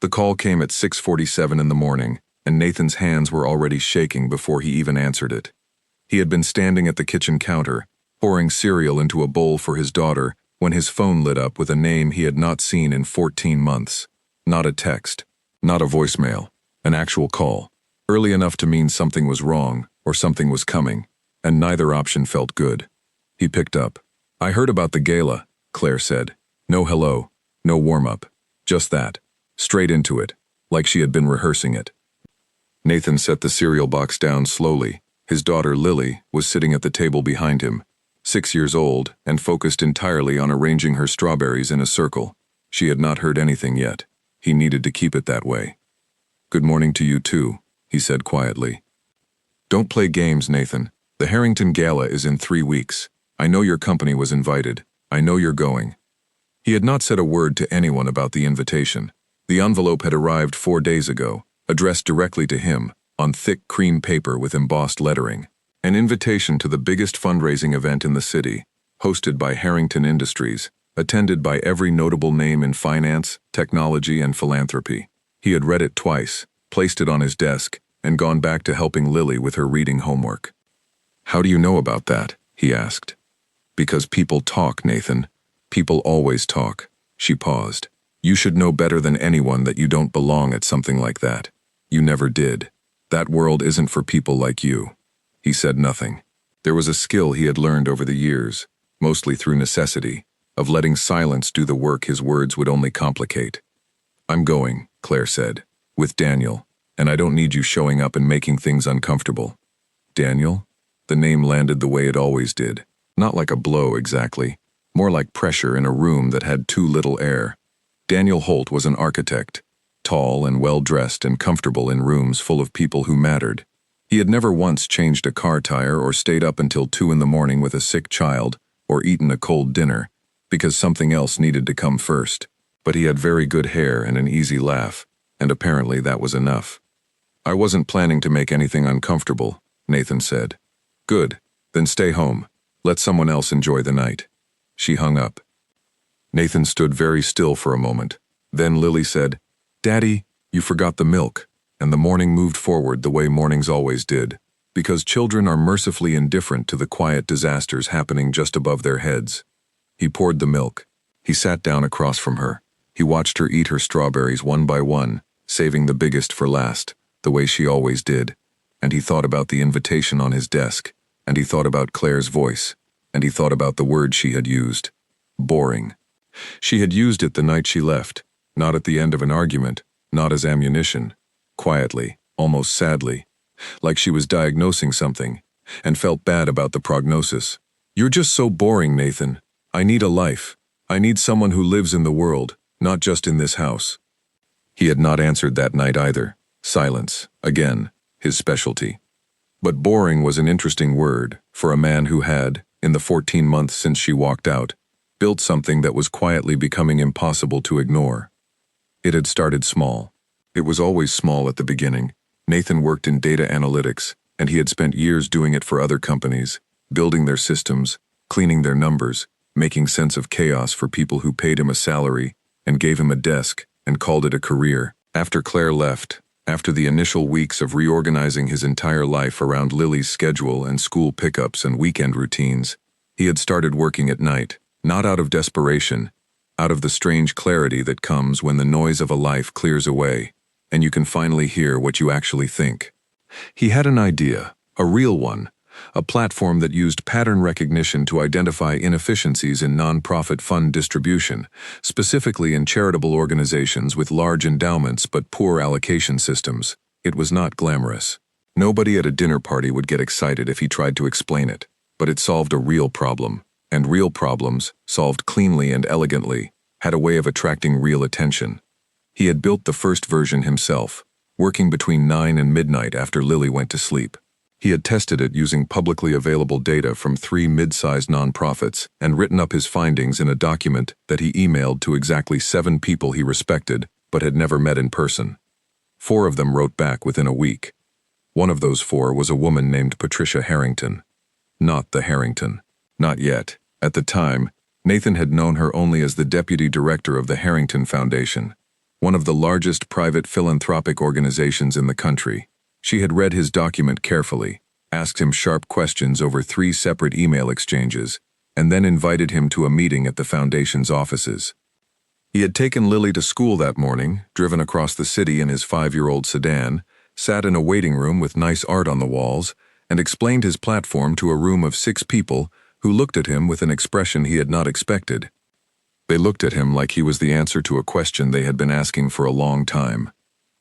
The call came at 6:47 in the morning, and Nathan's hands were already shaking before he even answered it. He had been standing at the kitchen counter, pouring cereal into a bowl for his daughter, when his phone lit up with a name he had not seen in 14 months. Not a text, not a voicemail, an actual call, early enough to mean something was wrong or something was coming, and neither option felt good. He picked up. "I heard about the gala," Claire said. No hello, no warm-up, just that. Straight into it, like she had been rehearsing it. Nathan set the cereal box down slowly. His daughter, Lily, was sitting at the table behind him, 6 years old and focused entirely on arranging her strawberries in a circle. She had not heard anything yet. He needed to keep it that way. "Good morning to you too," he said quietly. "Don't play games, Nathan. The Harrington Gala is in 3 weeks. I know your company was invited. I know you're going." He had not said a word to anyone about the invitation. The envelope had arrived 4 days ago, addressed directly to him, on thick cream paper with embossed lettering. An invitation to the biggest fundraising event in the city, hosted by Harrington Industries, attended by every notable name in finance, technology, and philanthropy. He had read it twice, placed it on his desk, and gone back to helping Lily with her reading homework. "How do you know about that?" he asked. "Because people talk, Nathan. People always talk." She paused. "You should know better than anyone that you don't belong at something like that. You never did. That world isn't for people like you." He said nothing. There was a skill he had learned over the years, mostly through necessity, of letting silence do the work his words would only complicate. "I'm going," Claire said, "with Daniel, and I don't need you showing up and making things uncomfortable." Daniel? The name landed the way it always did. Not like a blow exactly, more like pressure in a room that had too little air. Daniel Holt was an architect, tall and well-dressed and comfortable in rooms full of people who mattered. He had never once changed a car tire or stayed up until 2 in the morning with a sick child or eaten a cold dinner, because something else needed to come first. But he had very good hair and an easy laugh, and apparently that was enough. "I wasn't planning to make anything uncomfortable," Nathan said. "Good, then stay home. Let someone else enjoy the night." She hung up. Nathan stood very still for a moment. Then Lily said, "Daddy, you forgot the milk," and the morning moved forward the way mornings always did, because children are mercifully indifferent to the quiet disasters happening just above their heads. He poured the milk. He sat down across from her. He watched her eat her strawberries one by one, saving the biggest for last, the way she always did, and he thought about the invitation on his desk, and he thought about Claire's voice, and he thought about the word she had used. Boring. She had used it the night she left, not at the end of an argument, not as ammunition, quietly, almost sadly, like she was diagnosing something, and felt bad about the prognosis. "You're just so boring, Nathan. I need a life. I need someone who lives in the world, not just in this house." He had not answered that night either. Silence, again, his specialty. But boring was an interesting word for a man who had, in the 14 months since she walked out, built something that was quietly becoming impossible to ignore. It had started small. It was always small at the beginning. Nathan worked in data analytics, and he had spent years doing it for other companies, building their systems, cleaning their numbers, making sense of chaos for people who paid him a salary and gave him a desk and called it a career. After Claire left, after the initial weeks of reorganizing his entire life around Lily's schedule and school pickups and weekend routines, he had started working at night, not out of desperation, out of the strange clarity that comes when the noise of a life clears away, and you can finally hear what you actually think. He had an idea, a real one, a platform that used pattern recognition to identify inefficiencies in nonprofit fund distribution, specifically in charitable organizations with large endowments but poor allocation systems. It was not glamorous. Nobody at a dinner party would get excited if he tried to explain it, but it solved a real problem, and real problems, solved cleanly and elegantly, had a way of attracting real attention. He had built the first version himself, working between 9 and midnight after Lily went to sleep. He had tested it using publicly available data from 3 mid-sized nonprofits and written up his findings in a document that he emailed to exactly 7 people he respected but had never met in person. 4 of them wrote back within a week. One of those 4 was a woman named Patricia Harrington. Not the Harrington. Not yet. At the time, Nathan had known her only as the deputy director of the Harrington Foundation. one of the largest private philanthropic organizations in the country. She had read his document carefully, asked him sharp questions over 3 separate email exchanges, and then invited him to a meeting at the foundation's offices. He had taken Lily to school that morning, driven across the city in his 5-year-old sedan, sat in a waiting room with nice art on the walls, and explained his platform to a room of 6 people who looked at him with an expression he had not expected. They looked at him like he was the answer to a question they had been asking for a long time.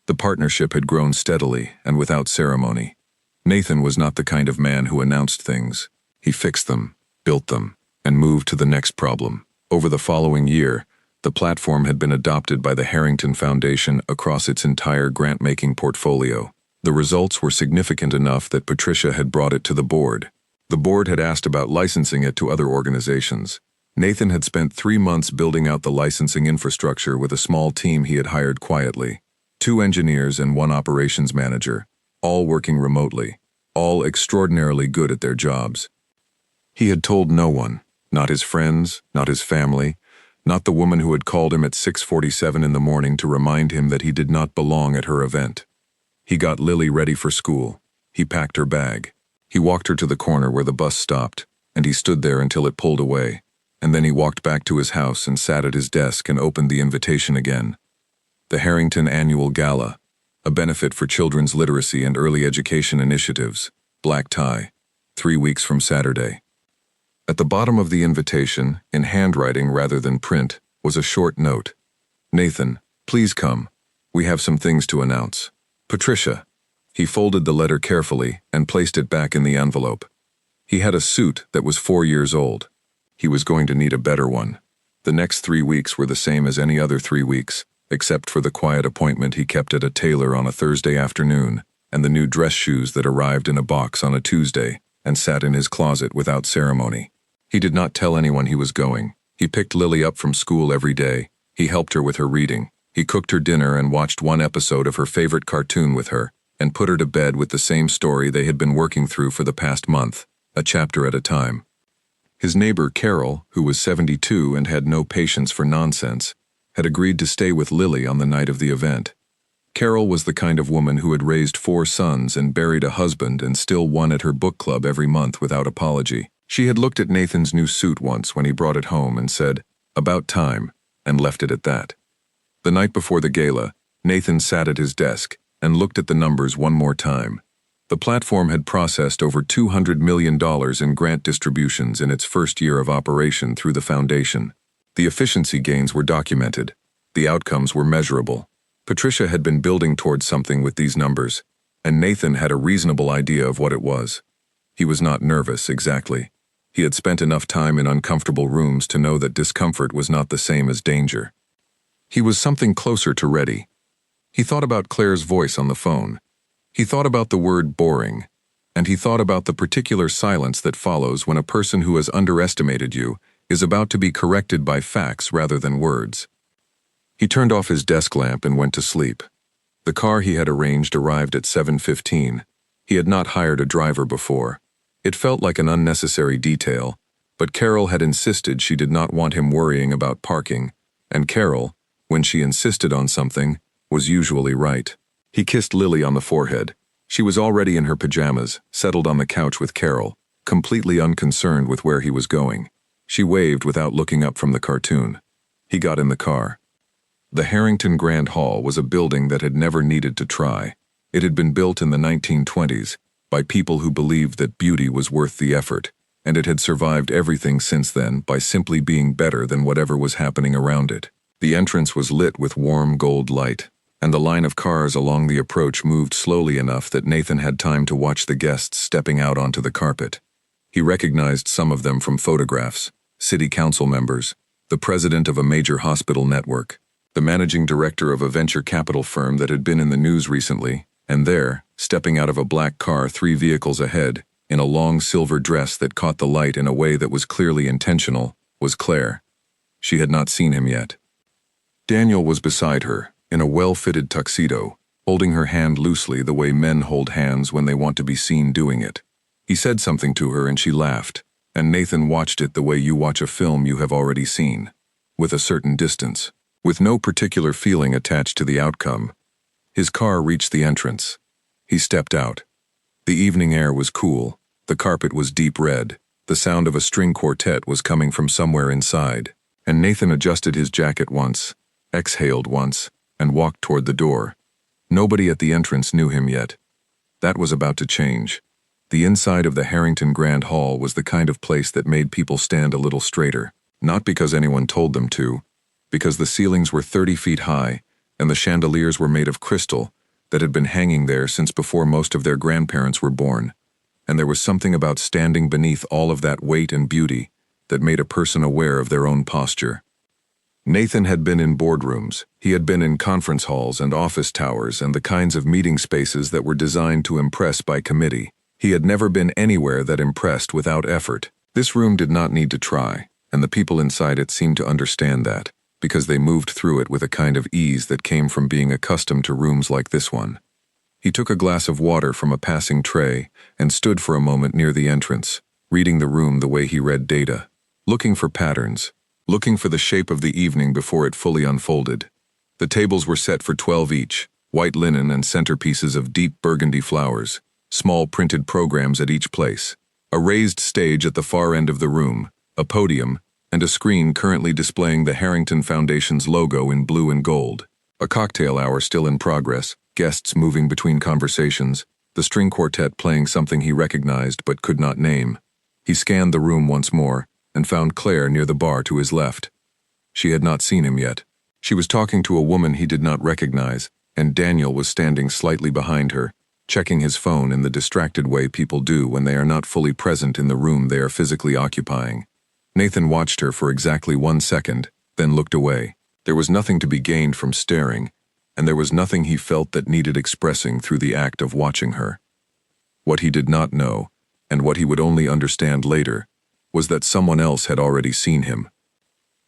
The partnership had grown steadily and without ceremony. Nathan was not the kind of man who announced things. He fixed them, built them, and moved to the next problem. Over the following year, the platform had been adopted by the Harrington Foundation across its entire grant-making portfolio. The results were significant enough that Patricia had brought it to the board. The board had asked about licensing it to other organizations. Nathan had spent 3 months building out the licensing infrastructure with a small team he had hired quietly. 2 engineers and 1 operations manager, all working remotely, all extraordinarily good at their jobs. He had told no one, not his friends, not his family, not the woman who had called him at 6:47 in the morning to remind him that he did not belong at her event. He got Lily ready for school. He packed her bag. He walked her to the corner where the bus stopped, and he stood there until it pulled away, and then he walked back to his house and sat at his desk and opened the invitation again. The Harrington Annual Gala, a benefit for children's literacy and early education initiatives, black tie, 3 weeks from Saturday. At the bottom of the invitation, in handwriting rather than print, was a short note. "Nathan, please come. We have some things to announce. Patricia." He folded the letter carefully and placed it back in the envelope. He had a suit that was 4 years old. He was going to need a better one. The next 3 weeks were the same as any other 3 weeks, except for the quiet appointment he kept at a tailor on a Thursday afternoon, and the new dress shoes that arrived in a box on a Tuesday and sat in his closet without ceremony. He did not tell anyone he was going. He picked Lily up from school every day. He helped her with her reading. He cooked her dinner and watched 1 episode of her favorite cartoon with her, and put her to bed with the same story they had been working through for the past month, a chapter at a time. His neighbor, Carol, who was 72 and had no patience for nonsense, had agreed to stay with Lily on the night of the event. Carol was the kind of woman who had raised 4 sons and buried a husband and still won at her book club every month without apology. She had looked at Nathan's new suit once when he brought it home and said, "About time," and left it at that. The night before the gala, Nathan sat at his desk and looked at the numbers one more time. The platform had processed over $200 million in grant distributions in its first year of operation through the foundation. The efficiency gains were documented. The outcomes were measurable. Patricia had been building towards something with these numbers, and Nathan had a reasonable idea of what it was. He was not nervous, exactly. He had spent enough time in uncomfortable rooms to know that discomfort was not the same as danger. He was something closer to ready. He thought about Claire's voice on the phone. He thought about the word boring, and he thought about the particular silence that follows when a person who has underestimated you is about to be corrected by facts rather than words. He turned off his desk lamp and went to sleep. The car he had arranged arrived at 7:15. He had not hired a driver before. It felt like an unnecessary detail, but Carol had insisted she did not want him worrying about parking, and Carol, when she insisted on something, was usually right. He kissed Lily on the forehead. She was already in her pajamas, settled on the couch with Carol, completely unconcerned with where he was going. She waved without looking up from the cartoon. He got in the car. The Harrington Grand Hall was a building that had never needed to try. It had been built in the 1920s by people who believed that beauty was worth the effort, and it had survived everything since then by simply being better than whatever was happening around it. The entrance was lit with warm gold light, and the line of cars along the approach moved slowly enough that Nathan had time to watch the guests stepping out onto the carpet. He recognized some of them from photographs: city council members, the president of a major hospital network, the managing director of a venture capital firm that had been in the news recently, and there, stepping out of a black car 3 vehicles ahead, in a long silver dress that caught the light in a way that was clearly intentional, was Claire. She had not seen him yet. Daniel was beside her, in a well-fitted tuxedo, holding her hand loosely the way men hold hands when they want to be seen doing it. He said something to her and she laughed, and Nathan watched it the way you watch a film you have already seen, with a certain distance. with no particular feeling attached to the outcome. His car reached the entrance. He stepped out. The evening air was cool, the carpet was deep red, the sound of a string quartet was coming from somewhere inside, and Nathan adjusted his jacket once, exhaled once, and walked toward the door. Nobody at the entrance knew him yet. That was about to change. The inside of the Harrington Grand Hall was the kind of place that made people stand a little straighter, not because anyone told them to, because the ceilings were 30 feet high, and the chandeliers were made of crystal that had been hanging there since before most of their grandparents were born, and there was something about standing beneath all of that weight and beauty that made a person aware of their own posture. Nathan had been in boardrooms, he had been in conference halls and office towers and the kinds of meeting spaces that were designed to impress by committee. He had never been anywhere that impressed without effort. This room did not need to try, and the people inside it seemed to understand that, because they moved through it with a kind of ease that came from being accustomed to rooms like this one. He took a glass of water from a passing tray and stood for a moment near the entrance, reading the room the way he read data, looking for patterns, looking for the shape of the evening before it fully unfolded. The tables were set for 12 each, white linen and centerpieces of deep burgundy flowers, small printed programs at each place, a raised stage at the far end of the room, a podium, and a screen currently displaying the Harrington Foundation's logo in blue and gold. A cocktail hour still in progress, guests moving between conversations, the string quartet playing something he recognized but could not name. He scanned the room once more and found Claire near the bar to his left. She had not seen him yet. She was talking to a woman he did not recognize, and Daniel was standing slightly behind her, checking his phone in the distracted way people do when they are not fully present in the room they are physically occupying. Nathan watched her for exactly 1 second, then looked away. There was nothing to be gained from staring, and there was nothing he felt that needed expressing through the act of watching her. What he did not know, and what he would only understand later, was that someone else had already seen him.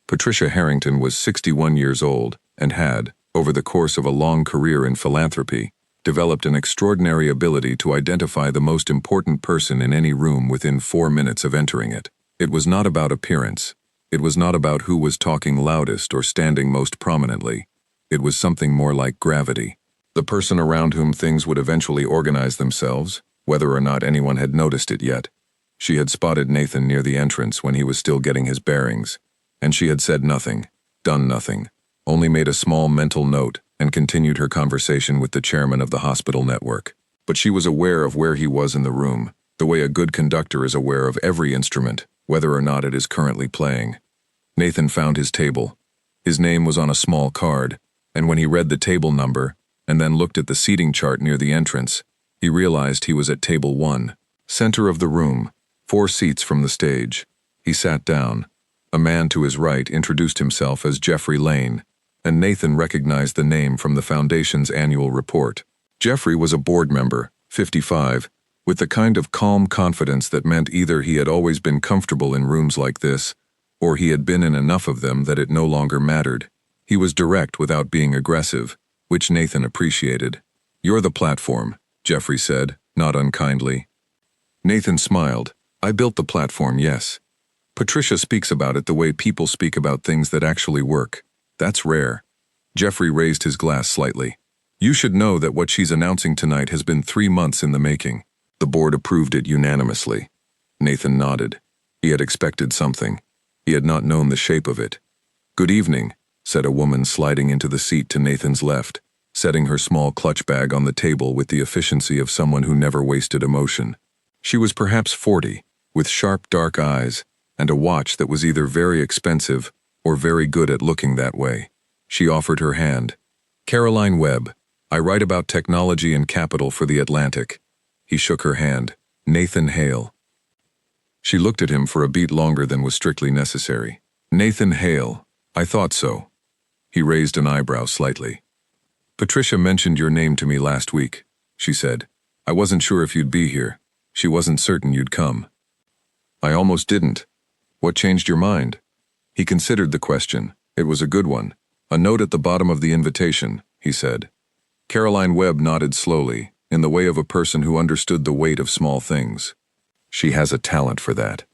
Patricia Harrington was 61 years old and had, over the course of a long career in philanthropy, developed an extraordinary ability to identify the most important person in any room within 4 minutes of entering it. It was not about appearance. It was not about who was talking loudest or standing most prominently. It was something more like gravity. The person around whom things would eventually organize themselves, whether or not anyone had noticed it yet. She had spotted Nathan near the entrance when he was still getting his bearings, and she had said nothing, done nothing, only made a small mental note and continued her conversation with the chairman of the hospital network. But she was aware of where he was in the room, the way a good conductor is aware of every instrument, whether or not it is currently playing. Nathan found his table. His name was on a small card, and when he read the table number and then looked at the seating chart near the entrance, he realized he was at table 1, center of the room, 4 seats from the stage. He sat down. A man to his right introduced himself as Jeffrey Lane, and Nathan recognized the name from the Foundation's annual report. Jeffrey was a board member, 55, with the kind of calm confidence that meant either he had always been comfortable in rooms like this, or he had been in enough of them that it no longer mattered. He was direct without being aggressive, which Nathan appreciated. "You're the platform," Jeffrey said, not unkindly. Nathan smiled. "I built the platform, yes. Patricia speaks about it the way people speak about things that actually work. That's rare." Jeffrey raised his glass slightly. "You should know that what she's announcing tonight has been 3 months in the making." The board approved it unanimously. Nathan nodded. He had expected something. He had not known the shape of it. "Good evening," said a woman sliding into the seat to Nathan's left, setting her small clutch bag on the table with the efficiency of someone who never wasted emotion. She was perhaps 40, with sharp dark eyes, and a watch that was either very expensive or very good at looking that way. She offered her hand. "Caroline Webb. I write about technology and capital for The Atlantic." He shook her hand. "Nathan Hale." She looked at him for a beat longer than was strictly necessary. "Nathan Hale. I thought so." He raised an eyebrow slightly. "Patricia mentioned your name to me last week," she said. "I wasn't sure if you'd be here. She wasn't certain you'd come." "I almost didn't. What changed your mind?" He considered the question. It was a good one. "A note at the bottom of the invitation," he said. Caroline Webb nodded slowly, in the way of a person who understood the weight of small things. "She has a talent for that."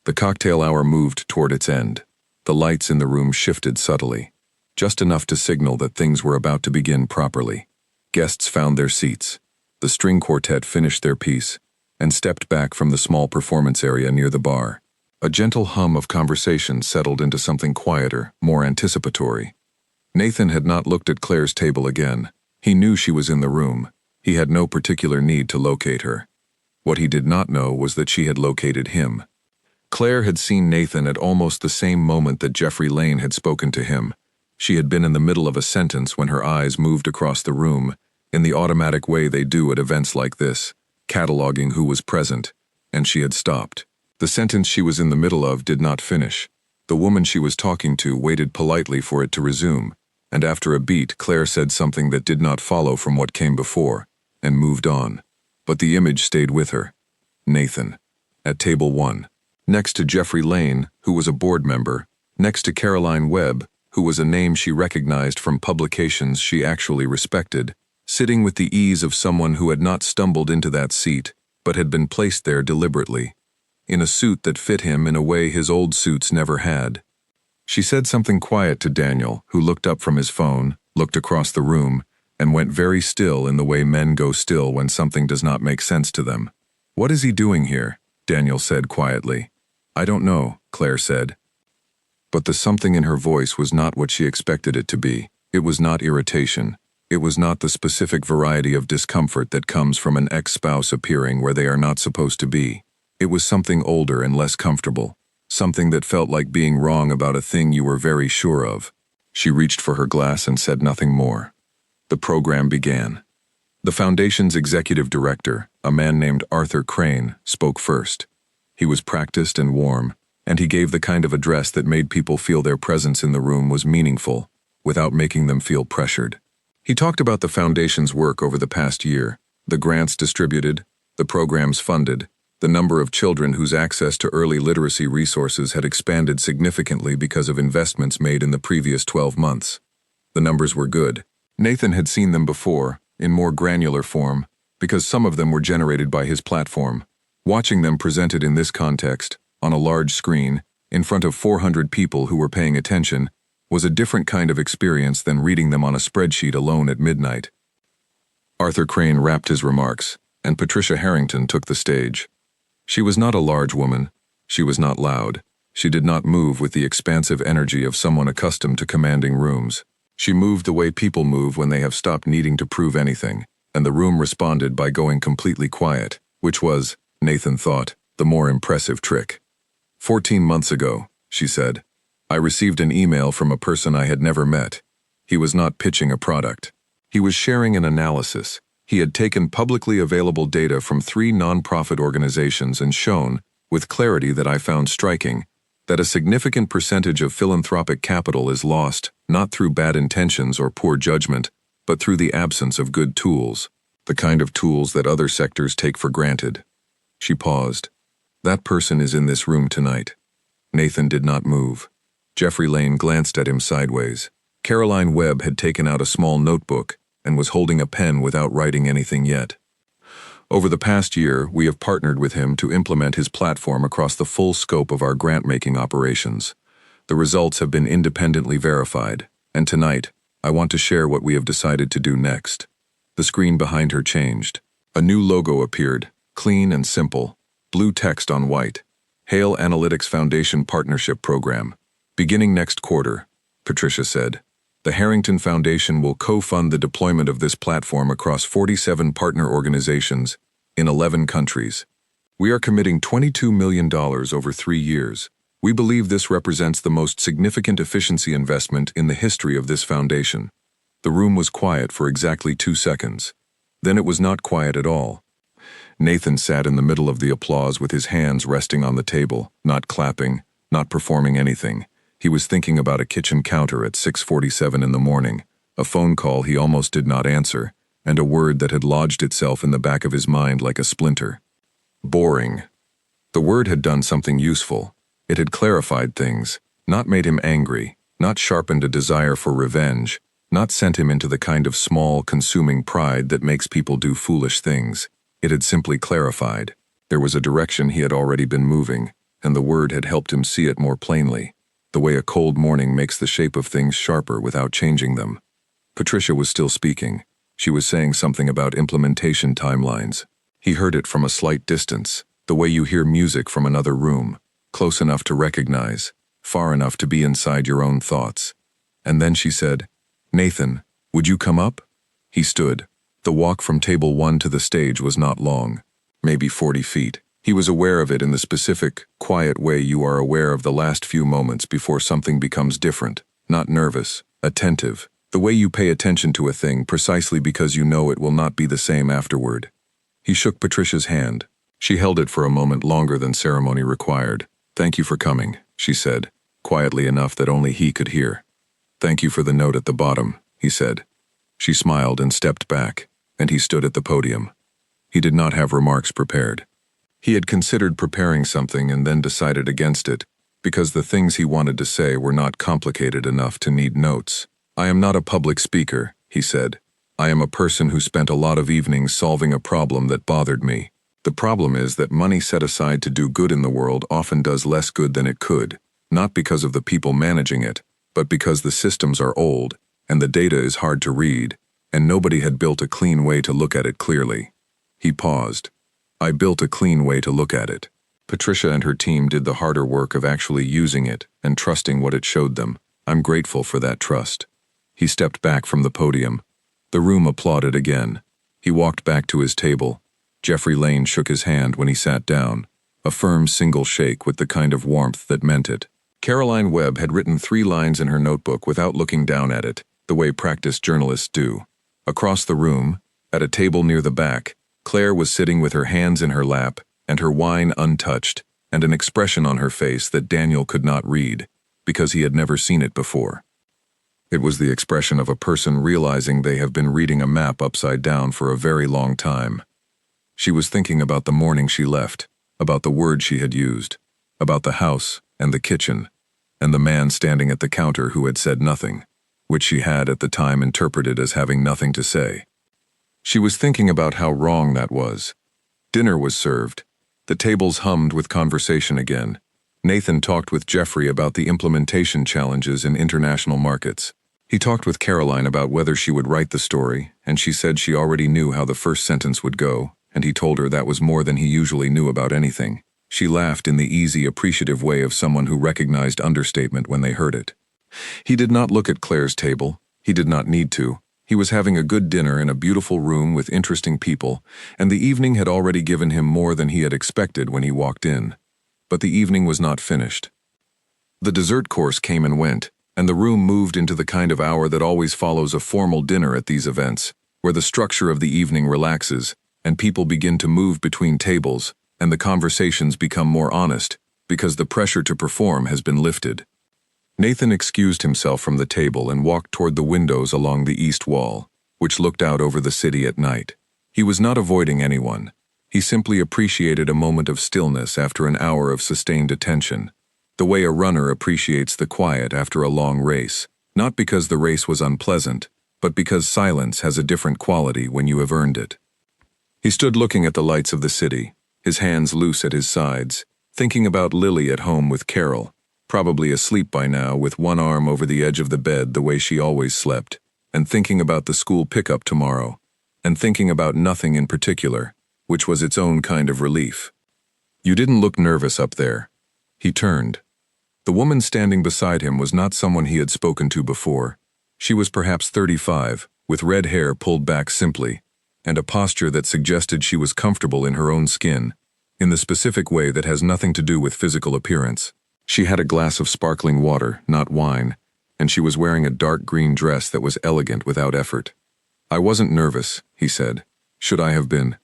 The cocktail hour moved toward its end. The lights in the room shifted subtly. just enough to signal that things were about to begin properly. Guests found their seats. The string quartet finished their piece and stepped back from the small performance area near the bar. A gentle hum of conversation settled into something quieter, more anticipatory. Nathan had not looked at Claire's table again. He knew she was in the room. He had no particular need to locate her. What he did not know was that she had located him. Claire had seen Nathan at almost the same moment that Jeffrey Lane had spoken to him. She had been in the middle of a sentence when her eyes moved across the room, in the automatic way they do at events like this, cataloging who was present, and she had stopped. The sentence she was in the middle of did not finish. The woman she was talking to waited politely for it to resume, and after a beat, Claire said something that did not follow from what came before, and moved on. But the image stayed with her. Nathan. At table 1. Next to Jeffrey Lane, who was a board member. Next to Caroline Webb, who was a name she recognized from publications she actually respected, sitting with the ease of someone who had not stumbled into that seat, but had been placed there deliberately, in a suit that fit him in a way his old suits never had. She said something quiet to Daniel, who looked up from his phone, looked across the room, and went very still in the way men go still when something does not make sense to them. "What is he doing here?" Daniel said quietly. "I don't know," Claire said. But the something in her voice was not what she expected it to be. It was not irritation. It was not the specific variety of discomfort that comes from an ex-spouse appearing where they are not supposed to be. It was something older and less comfortable, something that felt like being wrong about a thing you were very sure of. She reached for her glass and said nothing more. The program began. The Foundation's executive director, a man named Arthur Crane, spoke first. He was practiced and warm, and he gave the kind of address that made people feel their presence in the room was meaningful, without making them feel pressured. He talked about the Foundation's work over the past year, the grants distributed, the programs funded, the number of children whose access to early literacy resources had expanded significantly because of investments made in the previous 12 months. The numbers were good. Nathan had seen them before, in more granular form, because some of them were generated by his platform. Watching them presented in this context, on a large screen, in front of 400 people who were paying attention, was a different kind of experience than reading them on a spreadsheet alone at midnight. Arthur Crane wrapped his remarks, and Patricia Harrington took the stage. She was not a large woman. She was not loud. She did not move with the expansive energy of someone accustomed to commanding rooms. She moved the way people move when they have stopped needing to prove anything, and the room responded by going completely quiet, which was, Nathan thought, the more impressive trick. 14 months ago, she said, I received an email from a person I had never met. He was not pitching a product. He was sharing an analysis. He had taken publicly available data from 3 nonprofit organizations and shown, with clarity that I found striking, that a significant percentage of philanthropic capital is lost not through bad intentions or poor judgment, but through the absence of good tools, the kind of tools that other sectors take for granted. She paused. That person is in this room tonight. Nathan did not move. Jeffrey Lane glanced at him sideways. Caroline Webb had taken out a small notebook and was holding a pen without writing anything yet. Over the past year, we have partnered with him to implement his platform across the full scope of our grant-making operations. The results have been independently verified, and tonight, I want to share what we have decided to do next. The screen behind her changed. A new logo appeared, clean and simple, blue text on white. Hale Analytics Foundation Partnership Program. Beginning next quarter, Patricia said. The Harrington Foundation will co-fund the deployment of this platform across 47 partner organizations in 11 countries. We are committing $22 million over 3 years. We believe this represents the most significant efficiency investment in the history of this foundation. The room was quiet for exactly 2 seconds. Then it was not quiet at all. Nathan sat in the middle of the applause with his hands resting on the table, not clapping, not performing anything. He was thinking about a kitchen counter at 6:47 in the morning, a phone call he almost did not answer, and a word that had lodged itself in the back of his mind like a splinter. Boring. The word had done something useful. It had clarified things, not made him angry, not sharpened a desire for revenge, not sent him into the kind of small, consuming pride that makes people do foolish things. It had simply clarified. There was a direction he had already been moving, and the word had helped him see it more plainly. the way a cold morning makes the shape of things sharper without changing them. Patricia was still speaking. She was saying something about implementation timelines. He heard it from a slight distance, the way you hear music from another room, close enough to recognize, far enough to be inside your own thoughts. And then she said, "Nathan, would you come up?" He stood. The walk from table 1 to the stage was not long, maybe 40 feet. He was aware of it in the specific, quiet way you are aware of the last few moments before something becomes different, not nervous, attentive, the way you pay attention to a thing precisely because you know it will not be the same afterward. He shook Patricia's hand. She held it for a moment longer than ceremony required. "Thank you for coming," she said, quietly enough that only he could hear. "Thank you for the note at the bottom," he said. She smiled and stepped back, and he stood at the podium. He did not have remarks prepared. He had considered preparing something and then decided against it, because the things he wanted to say were not complicated enough to need notes. "I am not a public speaker," he said. "I am a person who spent a lot of evenings solving a problem that bothered me. The problem is that money set aside to do good in the world often does less good than it could, not because of the people managing it, but because the systems are old, and the data is hard to read, and nobody had built a clean way to look at it clearly." He paused. "I built a clean way to look at it." Patricia and her team did the harder work of actually using it and trusting what it showed them. I'm grateful for that trust. He stepped back from the podium. The room applauded again. He walked back to his table. Jeffrey Lane shook his hand when he sat down, a firm single shake with the kind of warmth that meant it. Caroline Webb had written 3 lines in her notebook without looking down at it, the way practiced journalists do. Across the room, at a table near the back, Claire was sitting with her hands in her lap and her wine untouched, and an expression on her face that Daniel could not read, because he had never seen it before. It was the expression of a person realizing they have been reading a map upside down for a very long time. She was thinking about the morning she left, about the words she had used, about the house and the kitchen, and the man standing at the counter who had said nothing, which she had at the time interpreted as having nothing to say. She was thinking about how wrong that was. Dinner was served. The tables hummed with conversation again. Nathan talked with Jeffrey about the implementation challenges in international markets. He talked with Caroline about whether she would write the story, and she said she already knew how the first sentence would go, and he told her that was more than he usually knew about anything. She laughed in the easy, appreciative way of someone who recognized understatement when they heard it. He did not look at Claire's table. He did not need to. He was having a good dinner in a beautiful room with interesting people, and the evening had already given him more than he had expected when he walked in. But the evening was not finished. The dessert course came and went, and the room moved into the kind of hour that always follows a formal dinner at these events, where the structure of the evening relaxes, and people begin to move between tables, and the conversations become more honest, because the pressure to perform has been lifted. Nathan excused himself from the table and walked toward the windows along the east wall, which looked out over the city at night. He was not avoiding anyone. He simply appreciated a moment of stillness after an hour of sustained attention, the way a runner appreciates the quiet after a long race, not because the race was unpleasant, but because silence has a different quality when you have earned it. He stood looking at the lights of the city, his hands loose at his sides, thinking about Lily at home with Carol, probably asleep by now with one arm over the edge of the bed the way she always slept, and thinking about the school pickup tomorrow, and thinking about nothing in particular, which was its own kind of relief. "You didn't look nervous up there." He turned. The woman standing beside him was not someone he had spoken to before. She was perhaps 35, with red hair pulled back simply, and a posture that suggested she was comfortable in her own skin, in the specific way that has nothing to do with physical appearance. She had a glass of sparkling water, not wine, and she was wearing a dark green dress that was elegant without effort. "I wasn't nervous," he said. "Should I have been?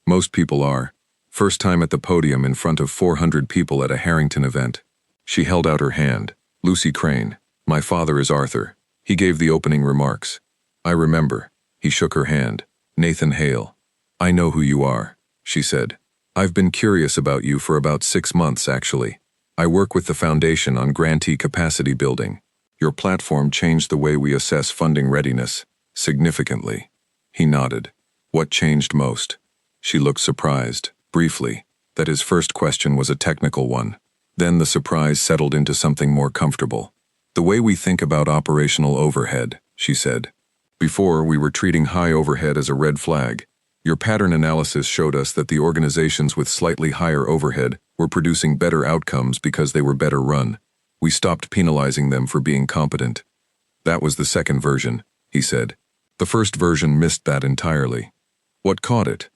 Most people are. First time at the podium in front of 400 people at a Harrington event." She held out her hand. "Lucy Crane. My father is Arthur." He gave the opening remarks. "I remember." He shook her hand. "Nathan Hale." "I know who you are," she said. "I've been curious about you for about 6 months, actually. I work with the foundation on grantee capacity building. Your platform changed the way we assess funding readiness, significantly." He nodded. "What changed most?" She looked surprised, briefly, that his first question was a technical one. Then the surprise settled into something more comfortable. The way we think about operational overhead, she said. Before, we were treating high overhead as a red flag. Your pattern analysis showed us that the organizations with slightly higher overhead were producing better outcomes because they were better run. We stopped penalizing them for being competent. That was the second version, he said. The first version missed that entirely. What caught it?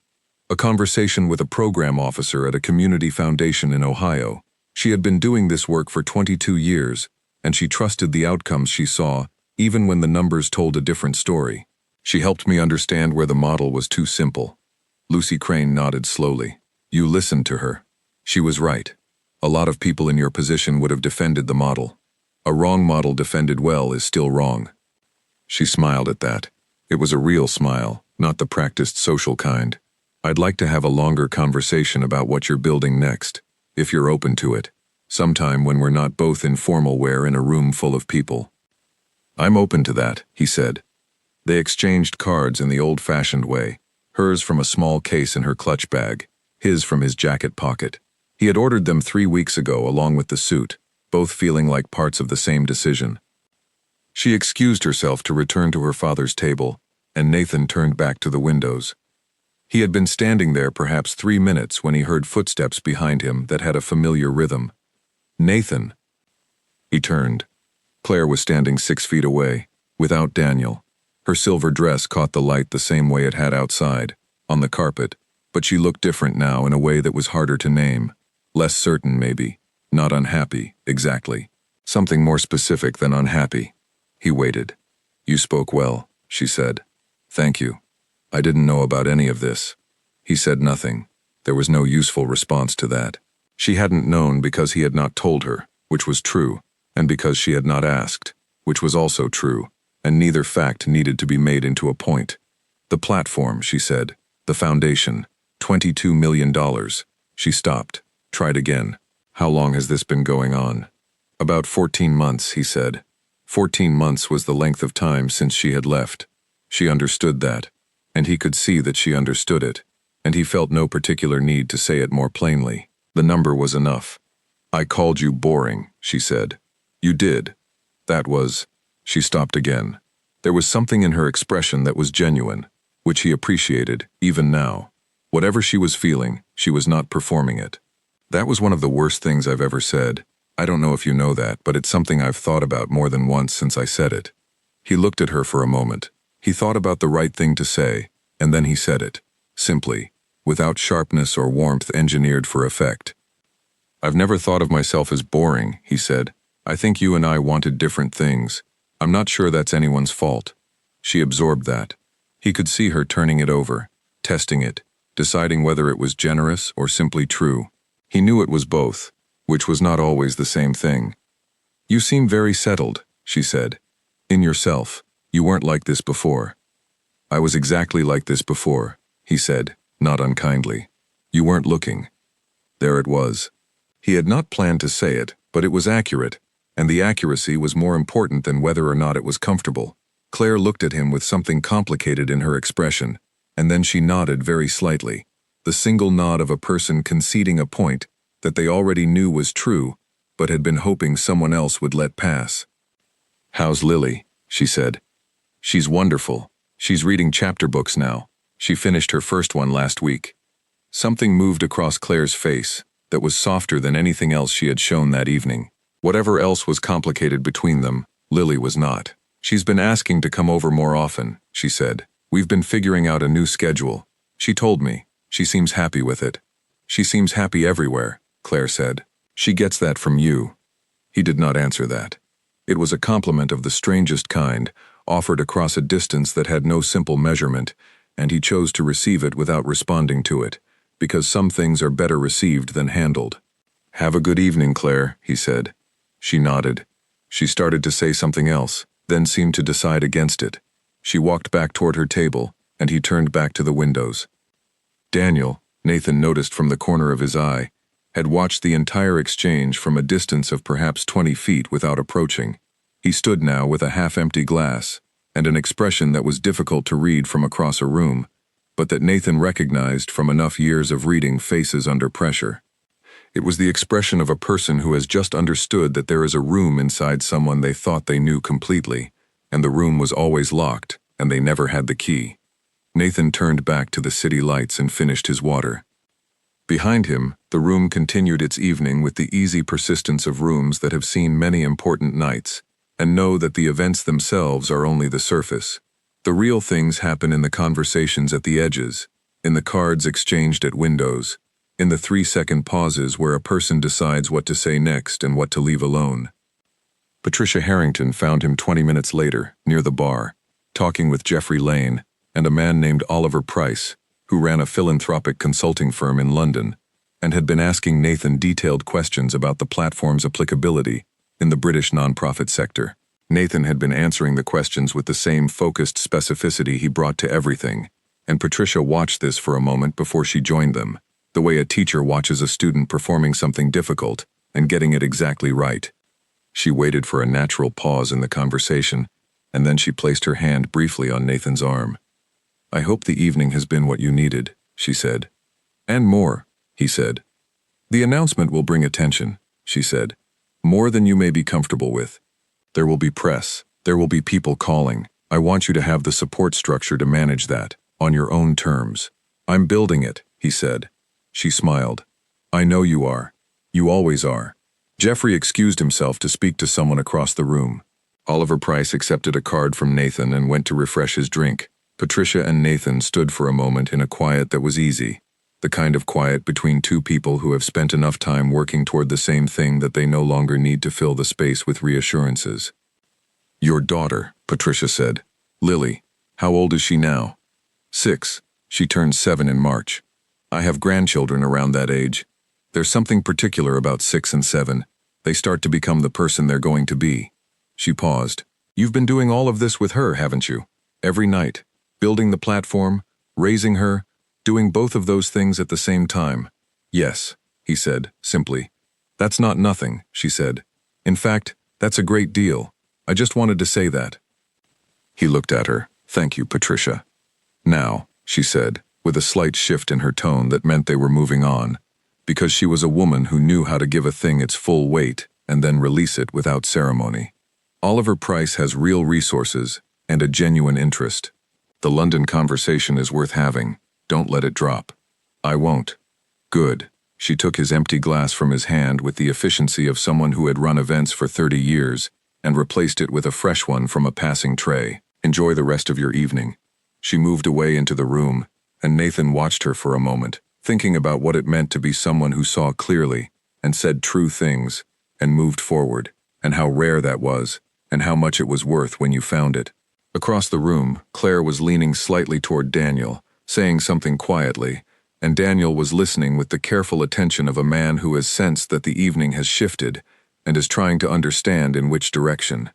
A conversation with a program officer at a community foundation in Ohio. She had been doing this work for 22 years, and she trusted the outcomes she saw, even when the numbers told a different story. She helped me understand where the model was too simple. Lucy Crane nodded slowly. You listened to her. She was right. A lot of people in your position would have defended the model. A wrong model defended well is still wrong. She smiled at that. It was a real smile, not the practiced social kind. I'd like to have a longer conversation about what you're building next, if you're open to it, sometime when we're not both in formal wear in a room full of people. I'm open to that, he said. They exchanged cards in the old-fashioned way, hers from a small case in her clutch bag, his from his jacket pocket. He had ordered them 3 weeks ago along with the suit, both feeling like parts of the same decision. She excused herself to return to her father's table, and Nathan turned back to the windows. He had been standing there perhaps 3 minutes when he heard footsteps behind him that had a familiar rhythm. Nathan. He turned. Claire was standing 6 feet away, without Daniel. Her silver dress caught the light the same way it had outside, on the carpet, but she looked different now in a way that was harder to name. Less certain, maybe. Not unhappy, exactly. Something more specific than unhappy. He waited. You spoke well, she said. Thank you. I didn't know about any of this. He said nothing. There was no useful response to that. She hadn't known because he had not told her, which was true, and because she had not asked, which was also true, and neither fact needed to be made into a point. The platform, she said. The foundation. $22 million. She stopped. Tried again. How long has this been going on? About 14 months, he said. 14 months was the length of time since she had left. She understood that, and he could see that she understood it, and he felt no particular need to say it more plainly. The number was enough. I called you boring, she said. You did. That was... She stopped again. There was something in her expression that was genuine, which he appreciated, even now. Whatever she was feeling, she was not performing it. That was one of the worst things I've ever said. I don't know if you know that, but it's something I've thought about more than once since I said it. He looked at her for a moment. He thought about the right thing to say, and then he said it, simply, without sharpness or warmth engineered for effect. I've never thought of myself as boring, he said. I think you and I wanted different things. I'm not sure that's anyone's fault. She absorbed that. He could see her turning it over, testing it, deciding whether it was generous or simply true. He knew it was both, which was not always the same thing. You seem very settled, she said. In yourself. You weren't like this before. I was exactly like this before, he said, not unkindly. You weren't looking. There it was. He had not planned to say it, but it was accurate, and the accuracy was more important than whether or not it was comfortable. Claire looked at him with something complicated in her expression, and then she nodded very slightly, the single nod of a person conceding a point that they already knew was true, but had been hoping someone else would let pass. How's Lily? She said. She's wonderful. She's reading chapter books now. She finished her first one last week. Something moved across Claire's face that was softer than anything else she had shown that evening. Whatever else was complicated between them, Lily was not. She's been asking to come over more often, she said. We've been figuring out a new schedule. She told me. She seems happy with it. She seems happy everywhere, Claire said. She gets that from you. He did not answer that. It was a compliment of the strangest kind, offered across a distance that had no simple measurement, and he chose to receive it without responding to it, because some things are better received than handled. Have a good evening, Claire, he said. She nodded. She started to say something else, then seemed to decide against it. She walked back toward her table, and he turned back to the windows. Daniel, Nathan noticed from the corner of his eye, had watched the entire exchange from a distance of perhaps 20 feet without approaching. He stood now with a half-empty glass, and an expression that was difficult to read from across a room, but that Nathan recognized from enough years of reading faces under pressure. It was the expression of a person who has just understood that there is a room inside someone they thought they knew completely, and the room was always locked, and they never had the key. Nathan turned back to the city lights and finished his water. Behind him, the room continued its evening with the easy persistence of rooms that have seen many important nights, and know that the events themselves are only the surface. The real things happen in the conversations at the edges, in the cards exchanged at windows, in the 3-second pauses where a person decides what to say next and what to leave alone. Patricia Harrington found him 20 minutes later, near the bar, talking with Jeffrey Lane and a man named Oliver Price, who ran a philanthropic consulting firm in London, and had been asking Nathan detailed questions about the platform's applicability in the British nonprofit sector. Nathan had been answering the questions with the same focused specificity he brought to everything, and Patricia watched this for a moment before she joined them, the way a teacher watches a student performing something difficult and getting it exactly right. She waited for a natural pause in the conversation, and then she placed her hand briefly on Nathan's arm. "I hope the evening has been what you needed," she said. "And more," he said. "The announcement will bring attention," she said. "More than you may be comfortable with. There will be press. There will be people calling. I want you to have the support structure to manage that, on your own terms." "I'm building it," he said. She smiled. "I know you are. You always are." Jeffrey excused himself to speak to someone across the room. Oliver Price accepted a card from Nathan and went to refresh his drink. Patricia and Nathan stood for a moment in a quiet that was easy, the kind of quiet between two people who have spent enough time working toward the same thing that they no longer need to fill the space with reassurances. "Your daughter," Patricia said. "Lily. How old is she now?" 6. She turned 7 in March. I have grandchildren around that age. There's something particular about 6 and 7. They start to become the person they're going to be." She paused. "You've been doing all of this with her, haven't you? Every night. Building the platform, raising her, doing both of those things at the same time." "Yes," he said, simply. "That's not nothing," she said. "In fact, that's a great deal. I just wanted to say that." He looked at her. "Thank you, Patricia." "Now," she said, with a slight shift in her tone that meant they were moving on, because she was a woman who knew how to give a thing its full weight and then release it without ceremony. "Oliver Price has real resources and a genuine interest. The London conversation is worth having. Don't let it drop." "I won't." "Good." She took his empty glass from his hand with the efficiency of someone who had run events for 30 years and replaced it with a fresh one from a passing tray. "Enjoy the rest of your evening." She moved away into the room, and Nathan watched her for a moment, thinking about what it meant to be someone who saw clearly and said true things and moved forward, and how rare that was, and how much it was worth when you found it. Across the room, Claire was leaning slightly toward Daniel, saying something quietly, and Daniel was listening with the careful attention of a man who has sensed that the evening has shifted and is trying to understand in which direction.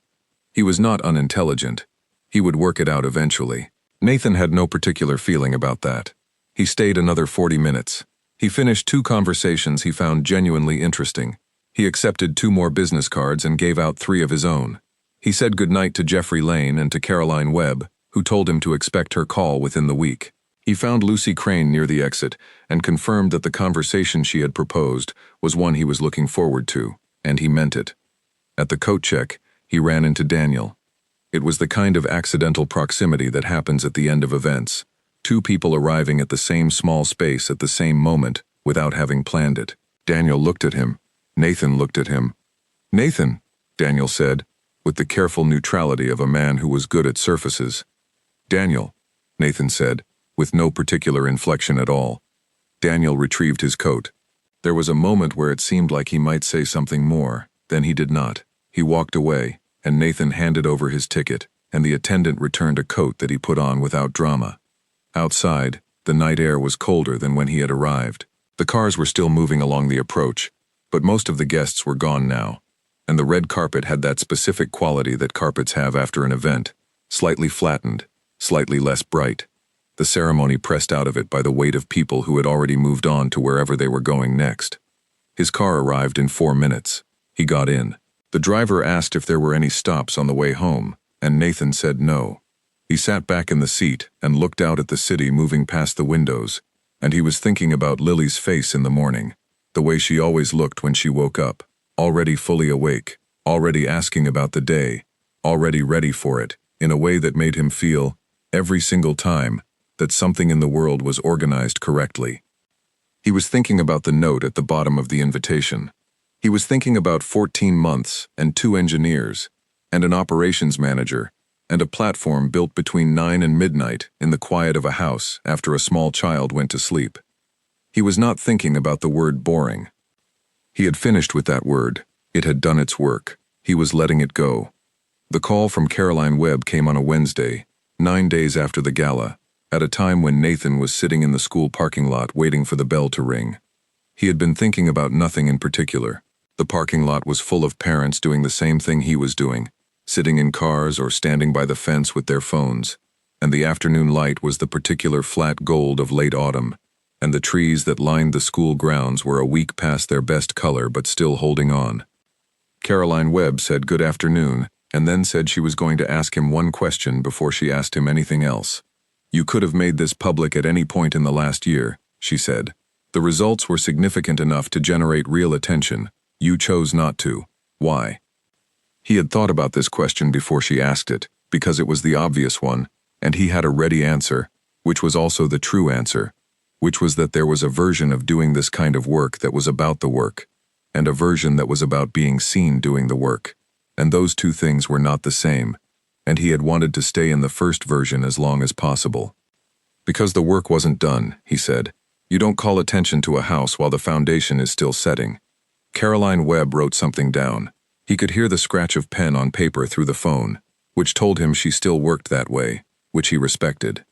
He was not unintelligent. He would work it out eventually. Nathan had no particular feeling about that. He stayed another 40 minutes. He finished 2 conversations he found genuinely interesting. He accepted 2 more business cards and gave out 3 of his own. He said goodnight to Jeffrey Lane and to Caroline Webb, who told him to expect her call within the week. He found Lucy Crane near the exit and confirmed that the conversation she had proposed was one he was looking forward to, and he meant it. At the coat check, he ran into Daniel. It was the kind of accidental proximity that happens at the end of events. 2 people arriving at the same small space at the same moment without having planned it. Daniel looked at him. Nathan looked at him. "Nathan," Daniel said, with the careful neutrality of a man who was good at surfaces. "Daniel," Nathan said, with no particular inflection at all. Daniel retrieved his coat. There was a moment where it seemed like he might say something more, then he did not. He walked away, and Nathan handed over his ticket, and the attendant returned a coat that he put on without drama. Outside, the night air was colder than when he had arrived. The cars were still moving along the approach, but most of the guests were gone now, and the red carpet had that specific quality that carpets have after an event, slightly flattened, slightly less bright. The ceremony pressed out of it by the weight of people who had already moved on to wherever they were going next. His car arrived in 4 minutes. He got in. The driver asked if there were any stops on the way home, and Nathan said no. He sat back in the seat and looked out at the city moving past the windows, and he was thinking about Lily's face in the morning. the way she always looked when she woke up, already fully awake, already asking about the day, already ready for it, in a way that made him feel, every single time, that something in the world was organized correctly. He was thinking about the note at the bottom of the invitation. He was thinking about 14 months and 2 engineers, and an operations manager, and a platform built between 9 and midnight in the quiet of a house after a small child went to sleep. He was not thinking about the word boring. He had finished with that word. It had done its work. He was letting it go. The call from Caroline Webb came on a Wednesday, 9 days after the gala, at a time when Nathan was sitting in the school parking lot waiting for the bell to ring. He had been thinking about nothing in particular. The parking lot was full of parents doing the same thing he was doing, sitting in cars or standing by the fence with their phones, and the afternoon light was the particular flat gold of late autumn, and the trees that lined the school grounds were a week past their best color but still holding on. Caroline Webb said good afternoon, and then said she was going to ask him one question before she asked him anything else. "You could have made this public at any point in the last year," she said. "The results were significant enough to generate real attention. You chose not to. Why?" He had thought about this question before she asked it, because it was the obvious one, and he had a ready answer, which was also the true answer, which was that there was a version of doing this kind of work that was about the work, and a version that was about being seen doing the work, and those two things were not the same, and he had wanted to stay in the first version as long as possible. "Because the work wasn't done," he said. "You don't call attention to a house while the foundation is still setting." Caroline Webb wrote something down. He could hear the scratch of pen on paper through the phone, which told him she still worked that way, which he respected.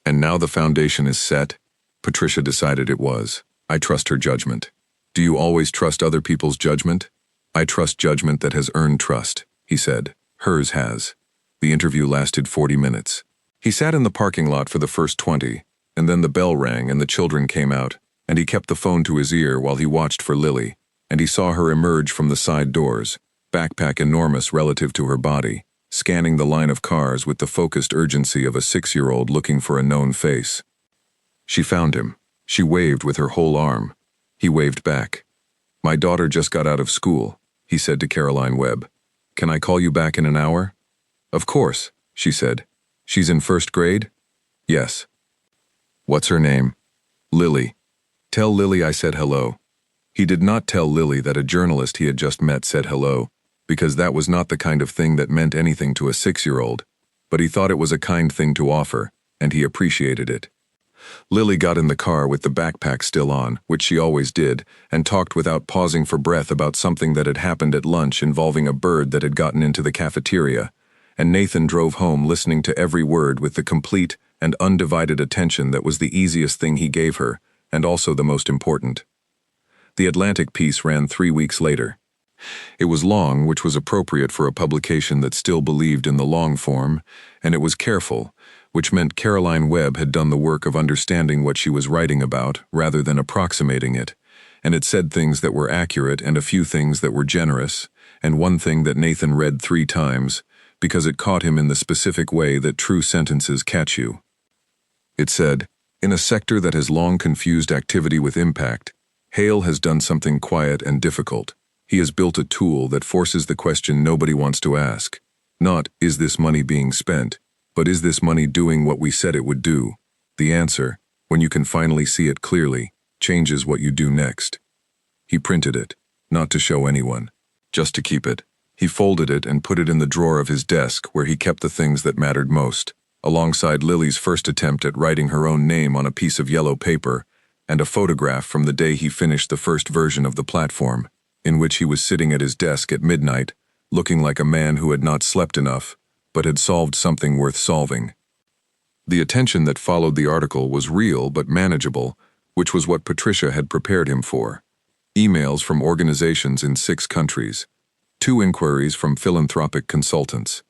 "And now the foundation is set?" Patricia decided it was. "I trust her judgment." "Do you always trust other people's judgment?" "I trust judgment that has earned trust," he said. "Hers has." The interview lasted 40 minutes. He sat in the parking lot for the first 20, and then the bell rang and the children came out, and he kept the phone to his ear while he watched for Lily, and he saw her emerge from the side doors, backpack enormous relative to her body, scanning the line of cars with the focused urgency of a 6-year-old looking for a known face. She found him. She waved with her whole arm. He waved back. "My daughter just got out of school," he said to Caroline Webb. "Can I call you back in an hour?" "Of course," she said. "She's in 1st grade?" "Yes." "What's her name?" "Lily. Tell Lily I said hello." He did not tell Lily that a journalist he had just met said hello, because that was not the kind of thing that meant anything to a 6-year-old, but he thought it was a kind thing to offer, and he appreciated it. Lily got in the car with the backpack still on, which she always did, and talked without pausing for breath about something that had happened at lunch involving a bird that had gotten into the cafeteria, and Nathan drove home listening to every word with the complete and undivided attention that was the easiest thing he gave her, and also the most important. The Atlantic piece ran 3 weeks later. It was long, which was appropriate for a publication that still believed in the long form, and it was careful, which meant Caroline Webb had done the work of understanding what she was writing about rather than approximating it, and it said things that were accurate and a few things that were generous, and one thing that Nathan read 3 times, because it caught him in the specific way that true sentences catch you. It said, "In a sector that has long confused activity with impact, Hale has done something quiet and difficult. He has built a tool that forces the question nobody wants to ask. Not, is this money being spent, but is this money doing what we said it would do? The answer, when you can finally see it clearly, changes what you do next." He printed it, not to show anyone, just to keep it. He folded it and put it in the drawer of his desk where he kept the things that mattered most, alongside Lily's first attempt at writing her own name on a piece of yellow paper, and a photograph from the day he finished the first version of the platform, in which he was sitting at his desk at midnight, looking like a man who had not slept enough, but had solved something worth solving. The attention that followed the article was real but manageable, which was what Patricia had prepared him for. Emails from organizations in 6 countries, 2 inquiries from philanthropic consultants,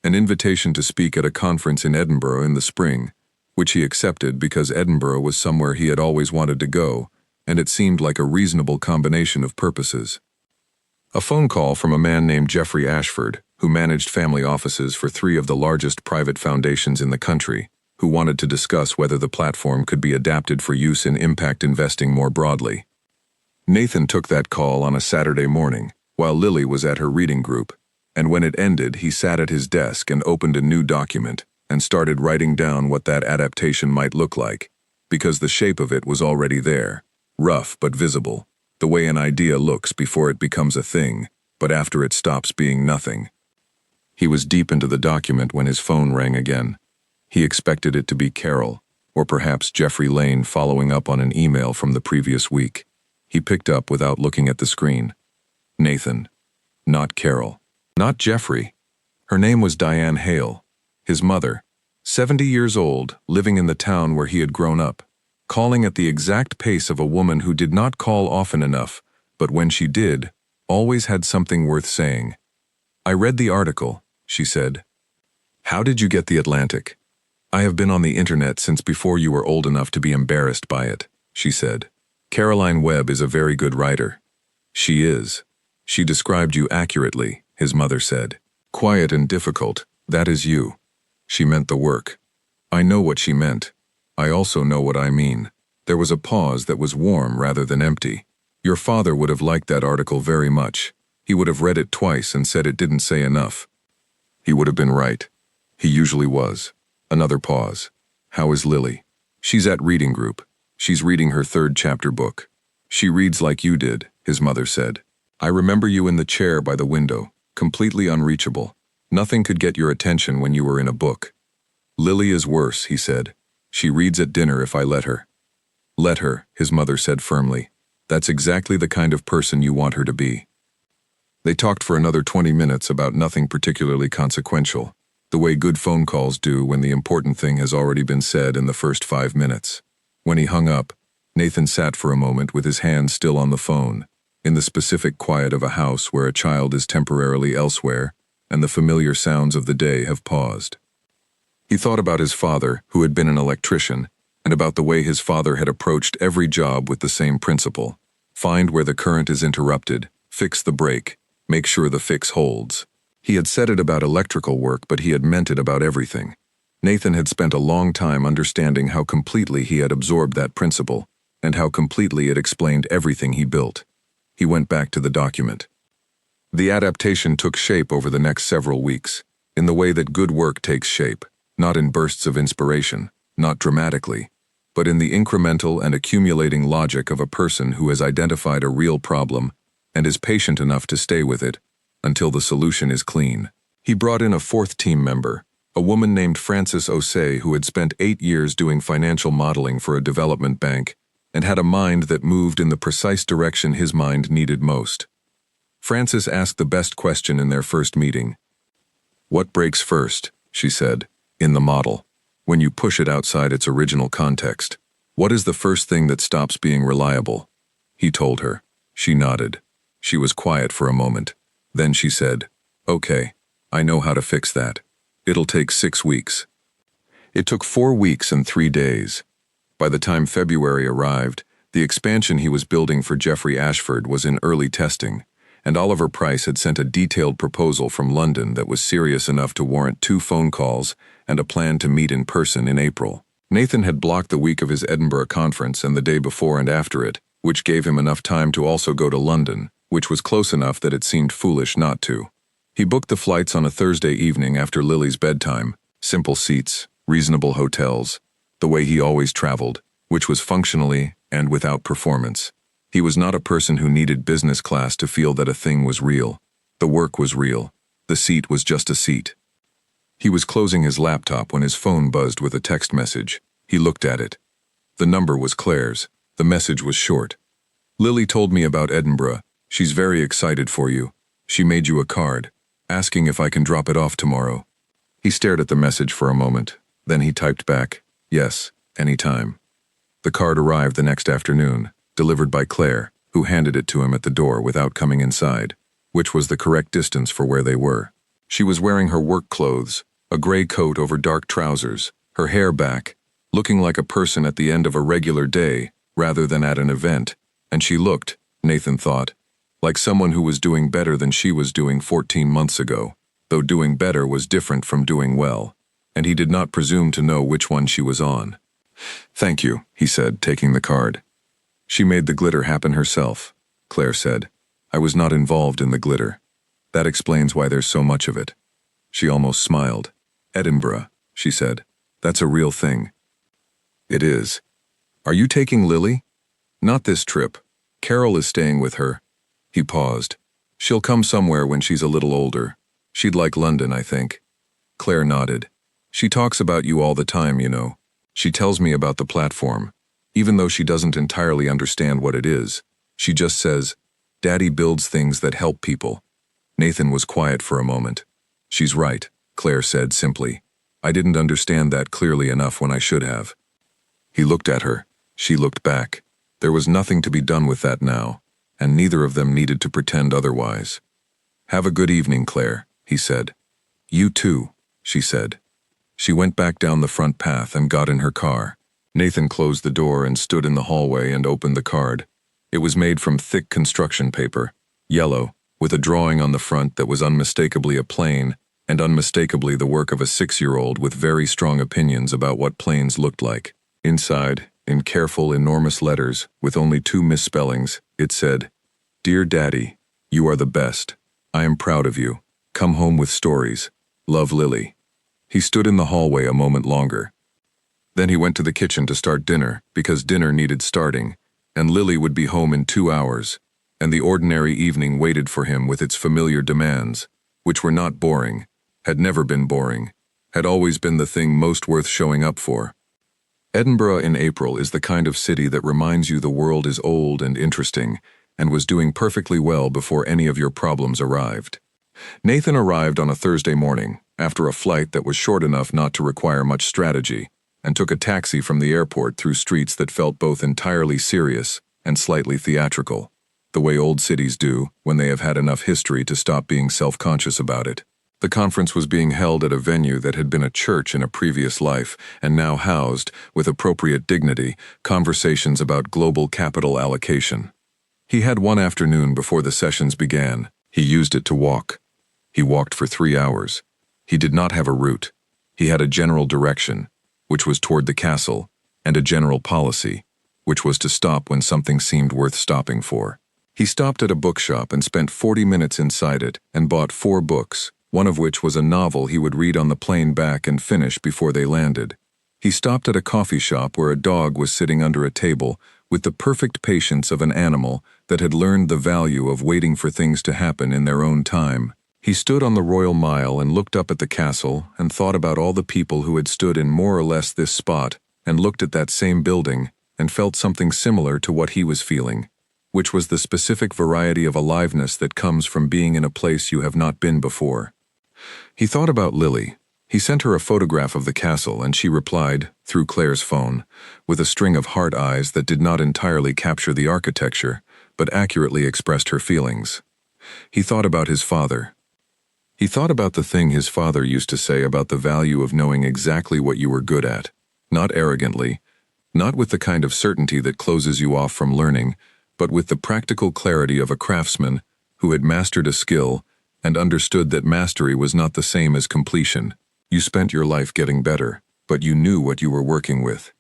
an invitation to speak at a conference in Edinburgh in the spring, which he accepted because Edinburgh was somewhere he had always wanted to go, and it seemed like a reasonable combination of purposes. A phone call from a man named Jeffrey Ashford, who managed family offices for 3 of the largest private foundations in the country, who wanted to discuss whether the platform could be adapted for use in impact investing more broadly. Nathan took that call on a Saturday morning, while Lily was at her reading group, and when it ended, he sat at his desk and opened a new document and started writing down what that adaptation might look like, because the shape of it was already there, rough but visible, the way an idea looks before it becomes a thing, but after it stops being nothing. He was deep into the document when his phone rang again. He expected it to be Carol, or perhaps Jeffrey Lane following up on an email from the previous week. He picked up without looking at the screen. Nathan. Not Carol. Not Jeffrey. Her name was Diane Hale, his mother, 70 years old, living in the town where he had grown up, calling at the exact pace of a woman who did not call often enough, but when she did, always had something worth saying. "I read the article," she said. "How did you get the Atlantic?" "I have been on the internet since before you were old enough to be embarrassed by it," she said. "Caroline Webb is a very good writer." "She is. She described you accurately," his mother said. "Quiet and difficult, that is you." She meant the work. I know what she meant. I also know what I mean. There was a pause that was warm rather than empty. Your father would have liked that article very much. He would have read it twice and said it didn't say enough. He would have been right. He usually was. Another pause. "How is Lily?" "She's at reading group. She's reading her 3rd chapter book." "She reads like you did," his mother said. "I remember you in the chair by the window, completely unreachable. Nothing could get your attention when you were in a book." "Lily is worse," he said. "She reads at dinner if I let her." "Let her," his mother said firmly. "That's exactly the kind of person you want her to be." They talked for another 20 minutes about nothing particularly consequential, the way good phone calls do when the important thing has already been said in the first 5 minutes. When he hung up, Nathan sat for a moment with his hands still on the phone, in the specific quiet of a house where a child is temporarily elsewhere and the familiar sounds of the day have paused. He thought about his father, who had been an electrician, and about the way his father had approached every job with the same principle: find where the current is interrupted, fix the break, make sure the fix holds. He had said it about electrical work, but he had meant it about everything. Nathan had spent a long time understanding how completely he had absorbed that principle, and how completely it explained everything he built. He went back to the document. The adaptation took shape over the next several weeks, in the way that good work takes shape, not in bursts of inspiration, not dramatically, but in the incremental and accumulating logic of a person who has identified a real problem and is patient enough to stay with it until the solution is clean. He brought in a 4th team member, a woman named Frances Osei, who had spent 8 years doing financial modeling for a development bank and had a mind that moved in the precise direction his mind needed most. Frances asked the best question in their first meeting. "What breaks first?" she said, "in the model. When you push it outside its original context. What is the first thing that stops being reliable?" He told her. She nodded. She was quiet for a moment. Then she said, "Okay, I know how to fix that. It'll take 6 weeks." It took 4 weeks and 3 days. By the time February arrived, the expansion he was building for Jeffrey Ashford was in early testing, and Oliver Price had sent a detailed proposal from London that was serious enough to warrant 2 phone calls and a plan to meet in person in April. Nathan had blocked the week of his Edinburgh conference and the day before and after it, which gave him enough time to also go to London, which was close enough that it seemed foolish not to. He booked the flights on a Thursday evening after Lily's bedtime, simple seats, reasonable hotels, the way he always traveled, which was functionally and without performance. He was not a person who needed business class to feel that a thing was real. The work was real. The seat was just a seat. He was closing his laptop when his phone buzzed with a text message. He looked at it. The number was Claire's. The message was short. "Lily told me about Edinburgh. She's very excited for you. She made you a card, asking if I can drop it off tomorrow." He stared at the message for a moment. Then he typed back, "Yes, anytime." The card arrived the next afternoon, delivered by Claire, who handed it to him at the door without coming inside, which was the correct distance for where they were. She was wearing her work clothes, a gray coat over dark trousers, her hair back, looking like a person at the end of a regular day rather than at an event, and she looked, Nathan thought, like someone who was doing better than she was doing 14 months ago, though doing better was different from doing well, and he did not presume to know which one she was on. "Thank you," he said, taking the card. She made the glitter happen herself, Claire said. I was not involved in the glitter. That explains why there's so much of it. She almost smiled. Edinburgh, she said. That's a real thing. It is. Are you taking Lily? Not this trip. Carol is staying with her. He paused. She'll come somewhere when she's a little older. She'd like London, I think. Claire nodded. She talks about you all the time, you know. She tells me about the platform. Even though she doesn't entirely understand what it is, she just says, Daddy builds things that help people. Nathan was quiet for a moment. She's right, Claire said simply. I didn't understand that clearly enough when I should have. He looked at her. She looked back. There was nothing to be done with that now, and neither of them needed to pretend otherwise. Have a good evening, Claire, he said. You too, she said. She went back down the front path and got in her car. Nathan closed the door and stood in the hallway and opened the card. It was made from thick construction paper, yellow, with a drawing on the front that was unmistakably a plane and unmistakably the work of a 6-year-old with very strong opinions about what planes looked like. Inside, in careful, enormous letters, with only 2 misspellings, it said, Dear Daddy, you are the best. I am proud of you. Come home with stories. Love, Lily. He stood in the hallway a moment longer. Then he went to the kitchen to start dinner, because dinner needed starting, and Lily would be home in 2 hours, and the ordinary evening waited for him with its familiar demands, which were not boring, had never been boring, had always been the thing most worth showing up for. Edinburgh in April is the kind of city that reminds you the world is old and interesting, and was doing perfectly well before any of your problems arrived. Nathan arrived on a Thursday morning, after a flight that was short enough not to require much strategy, and took a taxi from the airport through streets that felt both entirely serious and slightly theatrical, the way old cities do when they have had enough history to stop being self-conscious about it. The conference was being held at a venue that had been a church in a previous life and now housed, with appropriate dignity, conversations about global capital allocation. He had one afternoon before the sessions began. He used it to walk. He walked for 3 hours. He did not have a route. He had a general direction, which was toward the castle, and a general policy, which was to stop when something seemed worth stopping for. He stopped at a bookshop and spent 40 minutes inside it and bought 4 books, one of which was a novel he would read on the plane back and finish before they landed. He stopped at a coffee shop where a dog was sitting under a table with the perfect patience of an animal that had learned the value of waiting for things to happen in their own time. He stood on the Royal Mile and looked up at the castle and thought about all the people who had stood in more or less this spot and looked at that same building and felt something similar to what he was feeling, which was the specific variety of aliveness that comes from being in a place you have not been before. He thought about Lily. He sent her a photograph of the castle and she replied, through Claire's phone, with a string of heart eyes that did not entirely capture the architecture, but accurately expressed her feelings. He thought about his father. He thought about the thing his father used to say about the value of knowing exactly what you were good at, not arrogantly, not with the kind of certainty that closes you off from learning, but with the practical clarity of a craftsman who had mastered a skill and understood that mastery was not the same as completion. You spent your life getting better, but you knew what you were working with.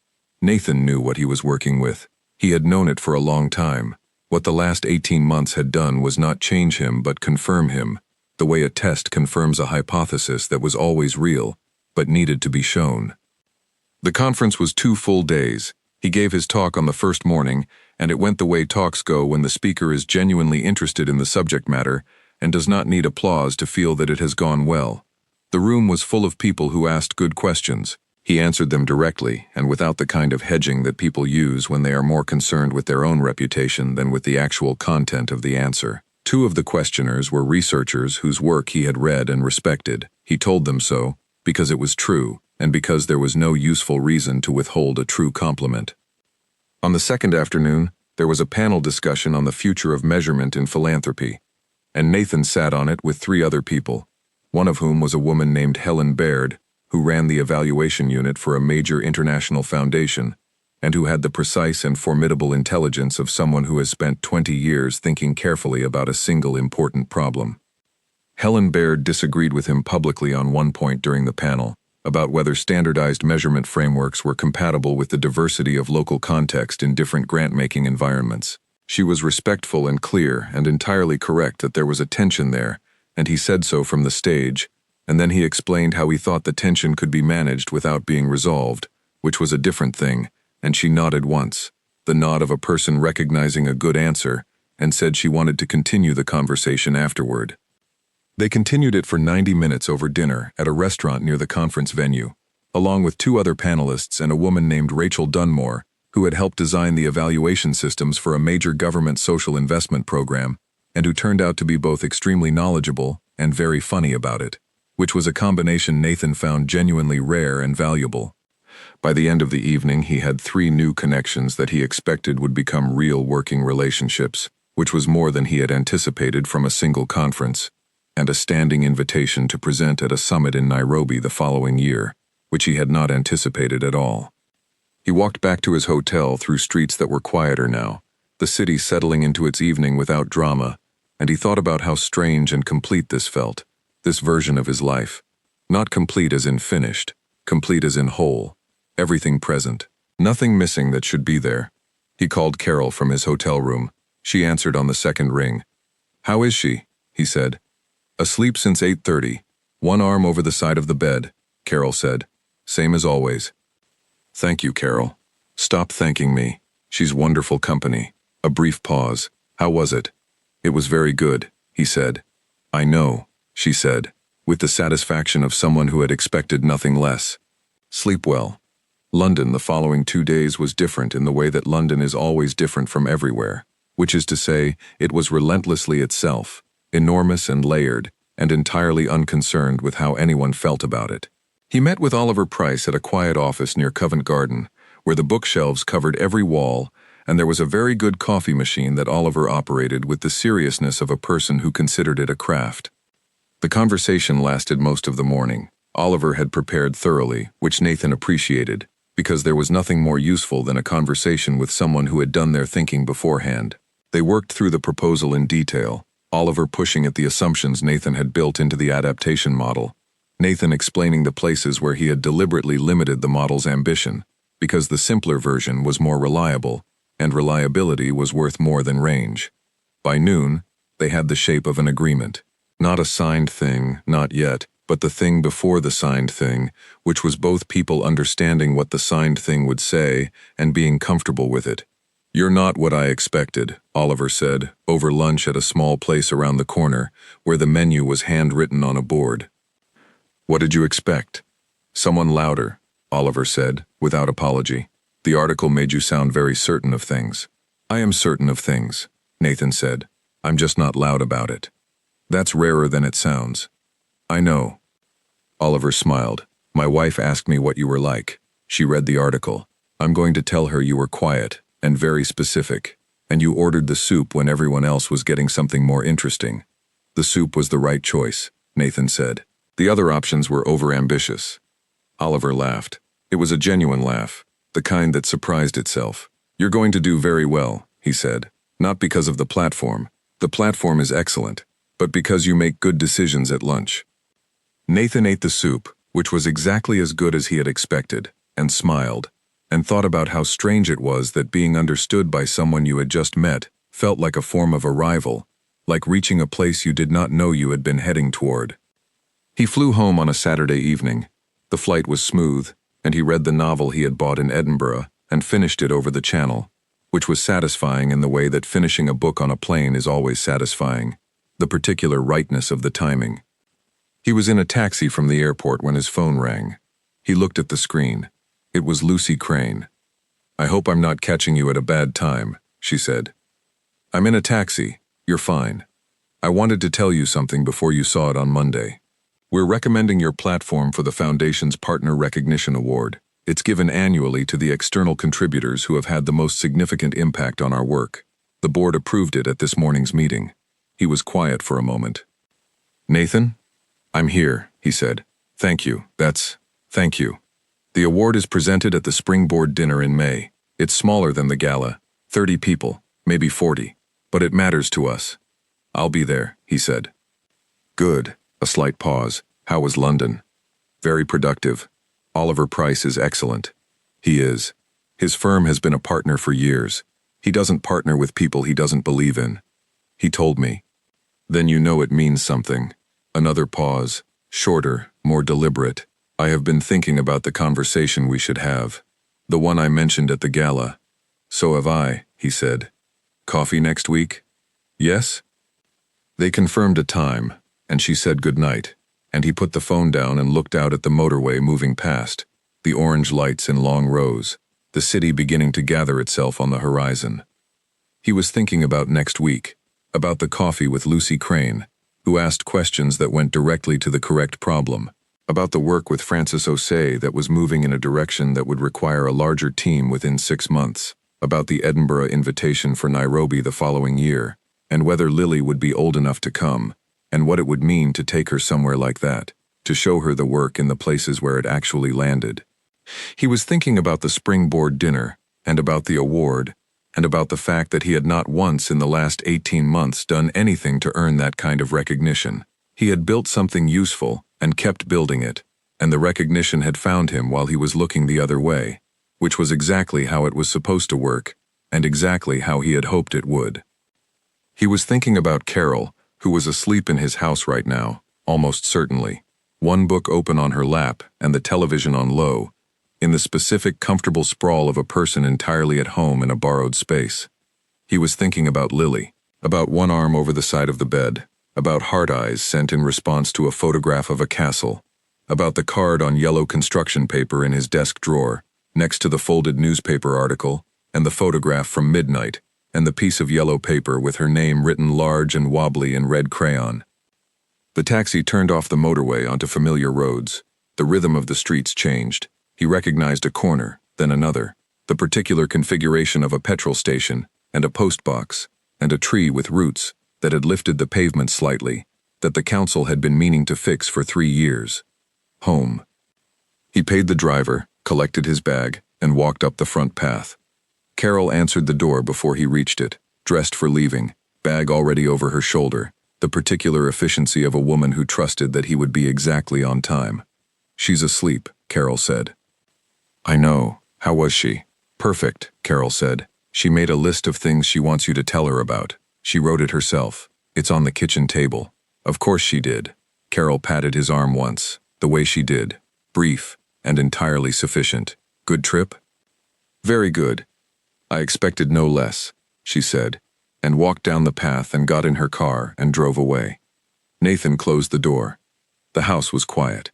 Nathan knew what he was working with. He had known it for a long time. What the last 18 months had done was not change him but confirm him, the way a test confirms a hypothesis that was always real, but needed to be shown. The conference was 2 full days. He gave his talk on the first morning, and it went the way talks go when the speaker is genuinely interested in the subject matter and does not need applause to feel that it has gone well. The room was full of people who asked good questions. He answered them directly and without the kind of hedging that people use when they are more concerned with their own reputation than with the actual content of the answer. 2 of the questioners were researchers whose work he had read and respected. He told them so, because it was true, and because there was no useful reason to withhold a true compliment. On the second afternoon, there was a panel discussion on the future of measurement in philanthropy, and Nathan sat on it with 3 other people, one of whom was a woman named Helen Baird, who ran the evaluation unit for a major international foundation, and who had the precise and formidable intelligence of someone who has spent 20 years thinking carefully about a single important problem. Helen Baird disagreed with him publicly on one point during the panel, about whether standardized measurement frameworks were compatible with the diversity of local context in different grant-making environments. She was respectful and clear and entirely correct that there was a tension there, and he said so from the stage, and then he explained how he thought the tension could be managed without being resolved, which was a different thing, and she nodded once, the nod of a person recognizing a good answer, and said she wanted to continue the conversation afterward. They continued it for 90 minutes over dinner at a restaurant near the conference venue, along with 2 other panelists and a woman named Rachel Dunmore, who had helped design the evaluation systems for a major government social investment program, and who turned out to be both extremely knowledgeable and very funny about it, which was a combination Nathan found genuinely rare and valuable. By the end of the evening, he had 3 new connections that he expected would become real working relationships, which was more than he had anticipated from a single conference, and a standing invitation to present at a summit in Nairobi the following year, which he had not anticipated at all. He walked back to his hotel through streets that were quieter now, the city settling into its evening without drama, and he thought about how strange and complete this felt, this version of his life. Not complete as in finished, complete as in whole, everything present, nothing missing that should be there. He called Carol from his hotel room. She answered on the second ring. "How is she?" he said. "Asleep since 8:30, one arm over the side of the bed," Carol said. "Same as always." "Thank you, Carol." "Stop thanking me. She's wonderful company." A brief pause. "How was it?" "It was very good," he said. "I know," she said, with the satisfaction of someone who had expected nothing less. "Sleep well." London the following 2 days was different in the way that London is always different from everywhere, which is to say, it was relentlessly itself, enormous and layered, and entirely unconcerned with how anyone felt about it. He met with Oliver Price at a quiet office near Covent Garden, where the bookshelves covered every wall, and there was a very good coffee machine that Oliver operated with the seriousness of a person who considered it a craft. The conversation lasted most of the morning. Oliver had prepared thoroughly, which Nathan appreciated, because there was nothing more useful than a conversation with someone who had done their thinking beforehand. They worked through the proposal in detail, Oliver pushing at the assumptions Nathan had built into the adaptation model, Nathan explaining the places where he had deliberately limited the model's ambition, because the simpler version was more reliable, and reliability was worth more than range. By noon, they had the shape of an agreement. Not a signed thing, not yet, but the thing before the signed thing, which was both people understanding what the signed thing would say and being comfortable with it. "You're not what I expected," Oliver said, over lunch at a small place around the corner, where the menu was handwritten on a board. "What did you expect?" "Someone louder," Oliver said, without apology. "The article made you sound very certain of things." "I am certain of things," Nathan said. "I'm just not loud about it." "That's rarer than it sounds." "I know." Oliver smiled. "My wife asked me what you were like. She read the article. I'm going to tell her you were quiet and very specific, and you ordered the soup when everyone else was getting something more interesting." "The soup was the right choice," Nathan said. "The other options were overambitious." Oliver laughed. It was a genuine laugh, the kind that surprised itself. "You're going to do very well," he said. "Not because of the platform. The platform is excellent, but because you make good decisions at lunch." Nathan ate the soup, which was exactly as good as he had expected, and smiled, and thought about how strange it was that being understood by someone you had just met felt like a form of arrival, like reaching a place you did not know you had been heading toward. He flew home on a Saturday evening. The flight was smooth, and he read the novel he had bought in Edinburgh and finished it over the Channel, which was satisfying in the way that finishing a book on a plane is always satisfying, the particular rightness of the timing. He was in a taxi from the airport when his phone rang. He looked at the screen. It was Lucy Crane. "I hope I'm not catching you at a bad time," she said. "I'm in a taxi. You're fine. I wanted to tell you something before you saw it on Monday. We're recommending your platform for the Foundation's Partner Recognition Award. It's given annually to the external contributors who have had the most significant impact on our work. The board approved it at this morning's meeting." He was quiet for a moment. "Nathan?" "I'm here," he said. "Thank you. Thank you. The award is presented at the Springboard dinner in May. It's smaller than the gala, 30 people, maybe 40, but it matters to us." "I'll be there," he said. "Good." A slight pause. "How was London?" "Very productive. Oliver Price is excellent." "He is. His firm has been a partner for years. He doesn't partner with people he doesn't believe in. He told me. Then you know it means something. Another pause, shorter, more deliberate. I have been thinking about the conversation we should have. The one I mentioned at the gala. So have I, he said. Coffee next week? Yes? They confirmed a time, and she said goodnight, and he put the phone down and looked out at the motorway moving past, the orange lights in long rows, the city beginning to gather itself on the horizon. He was thinking about next week, about the coffee with Lucy Crane, who asked questions that went directly to the correct problem, about the work with Francis Osei that was moving in a direction that would require a larger team within 6 months, about the Edinburgh invitation for Nairobi the following year, and whether Lily would be old enough to come, and what it would mean to take her somewhere like that, to show her the work in the places where it actually landed. He was thinking about the springboard dinner, and about the award, and about the fact that he had not once in the last 18 months done anything to earn that kind of recognition. He had built something useful, and kept building it, and the recognition had found him while he was looking the other way, which was exactly how it was supposed to work, and exactly how he had hoped it would. He was thinking about Carol, who was asleep in his house right now, almost certainly, one book open on her lap and the television on low, in the specific comfortable sprawl of a person entirely at home in a borrowed space. He was thinking about Lily, about one arm over the side of the bed, about heart eyes sent in response to a photograph of a castle, about the card on yellow construction paper in his desk drawer, next to the folded newspaper article, and the photograph from midnight, and the piece of yellow paper with her name written large and wobbly in red crayon. The taxi turned off the motorway onto familiar roads. The rhythm of the streets changed. He recognized a corner, then another, the particular configuration of a petrol station, and a post box, and a tree with roots that had lifted the pavement slightly, that the council had been meaning to fix for 3 years. Home. He paid the driver, collected his bag, and walked up the front path. Carol answered the door before he reached it, dressed for leaving, bag already over her shoulder, the particular efficiency of a woman who trusted that he would be exactly on time. She's asleep, Carol said. I know. How was she? Perfect, Carol said. She made a list of things she wants you to tell her about. She wrote it herself. It's on the kitchen table. Of course she did. Carol patted his arm once, the way she did. Brief, and entirely sufficient. Good trip? Very good. I expected no less, she said, and walked down the path and got in her car and drove away. Nathan closed the door. The house was quiet.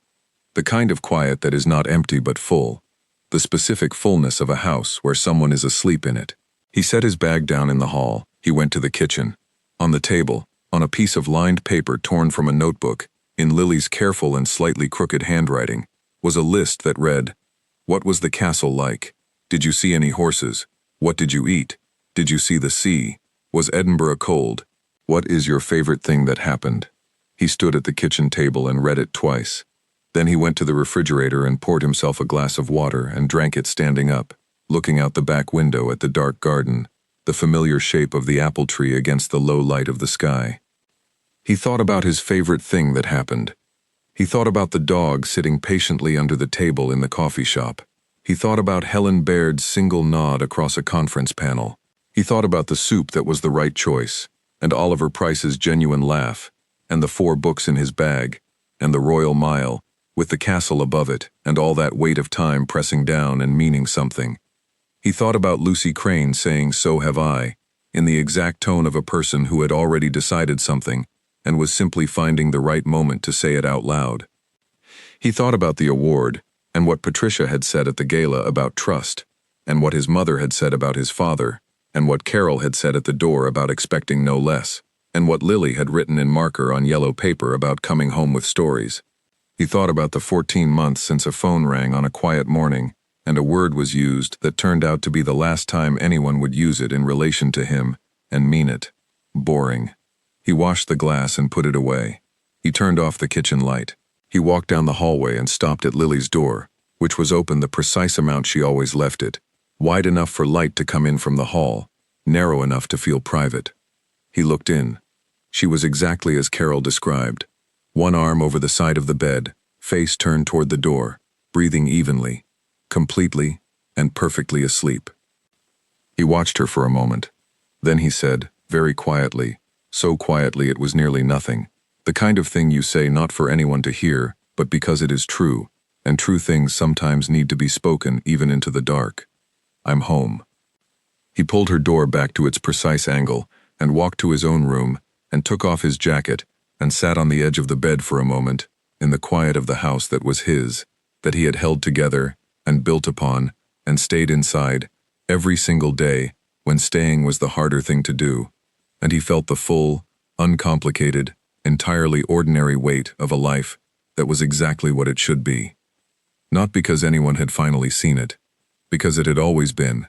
The kind of quiet that is not empty but full. The specific fullness of a house where someone is asleep in it. He set his bag down in the hall. He went to the kitchen. On the table, on a piece of lined paper torn from a notebook, in Lily's careful and slightly crooked handwriting, was a list that read, What was the castle like? Did you see any horses? What did you eat? Did you see the sea? Was Edinburgh cold? What is your favorite thing that happened? He stood at the kitchen table and read it twice. Then he went to the refrigerator and poured himself a glass of water and drank it standing up, looking out the back window at the dark garden, the familiar shape of the apple tree against the low light of the sky. He thought about his favorite thing that happened. He thought about the dog sitting patiently under the table in the coffee shop. He thought about Helen Baird's single nod across a conference panel. He thought about the soup that was the right choice, and Oliver Price's genuine laugh, and the 4 books in his bag, and the Royal Mile, with the castle above it, and all that weight of time pressing down and meaning something. He thought about Lucy Crane saying, "So have I," in the exact tone of a person who had already decided something, and was simply finding the right moment to say it out loud. He thought about the award, and what Patricia had said at the gala about trust, and what his mother had said about his father, and what Carol had said at the door about expecting no less, and what Lily had written in marker on yellow paper about coming home with stories. He thought about the 14 months since a phone rang on a quiet morning, and a word was used that turned out to be the last time anyone would use it in relation to him, and mean it. Boring. He washed the glass and put it away. He turned off the kitchen light. He walked down the hallway and stopped at Lily's door, which was open the precise amount she always left it, wide enough for light to come in from the hall, narrow enough to feel private. He looked in. She was exactly as Carol described. One arm over the side of the bed, face turned toward the door, breathing evenly, completely, and perfectly asleep. He He watched her for a moment. Then he said, very quietly, so quietly it was nearly nothing, the kind of thing you say not for anyone to hear, but because it is true, and true things sometimes need to be spoken even into the dark. I'm home. He pulled her door back to its precise angle and walked to his own room and took off his jacket and sat on the edge of the bed for a moment, in the quiet of the house that was his, that he had held together and built upon and stayed inside every single day when staying was the harder thing to do, and he felt the full, uncomplicated, entirely ordinary weight of a life that was exactly what it should be. Not because anyone had finally seen it, because it had always been,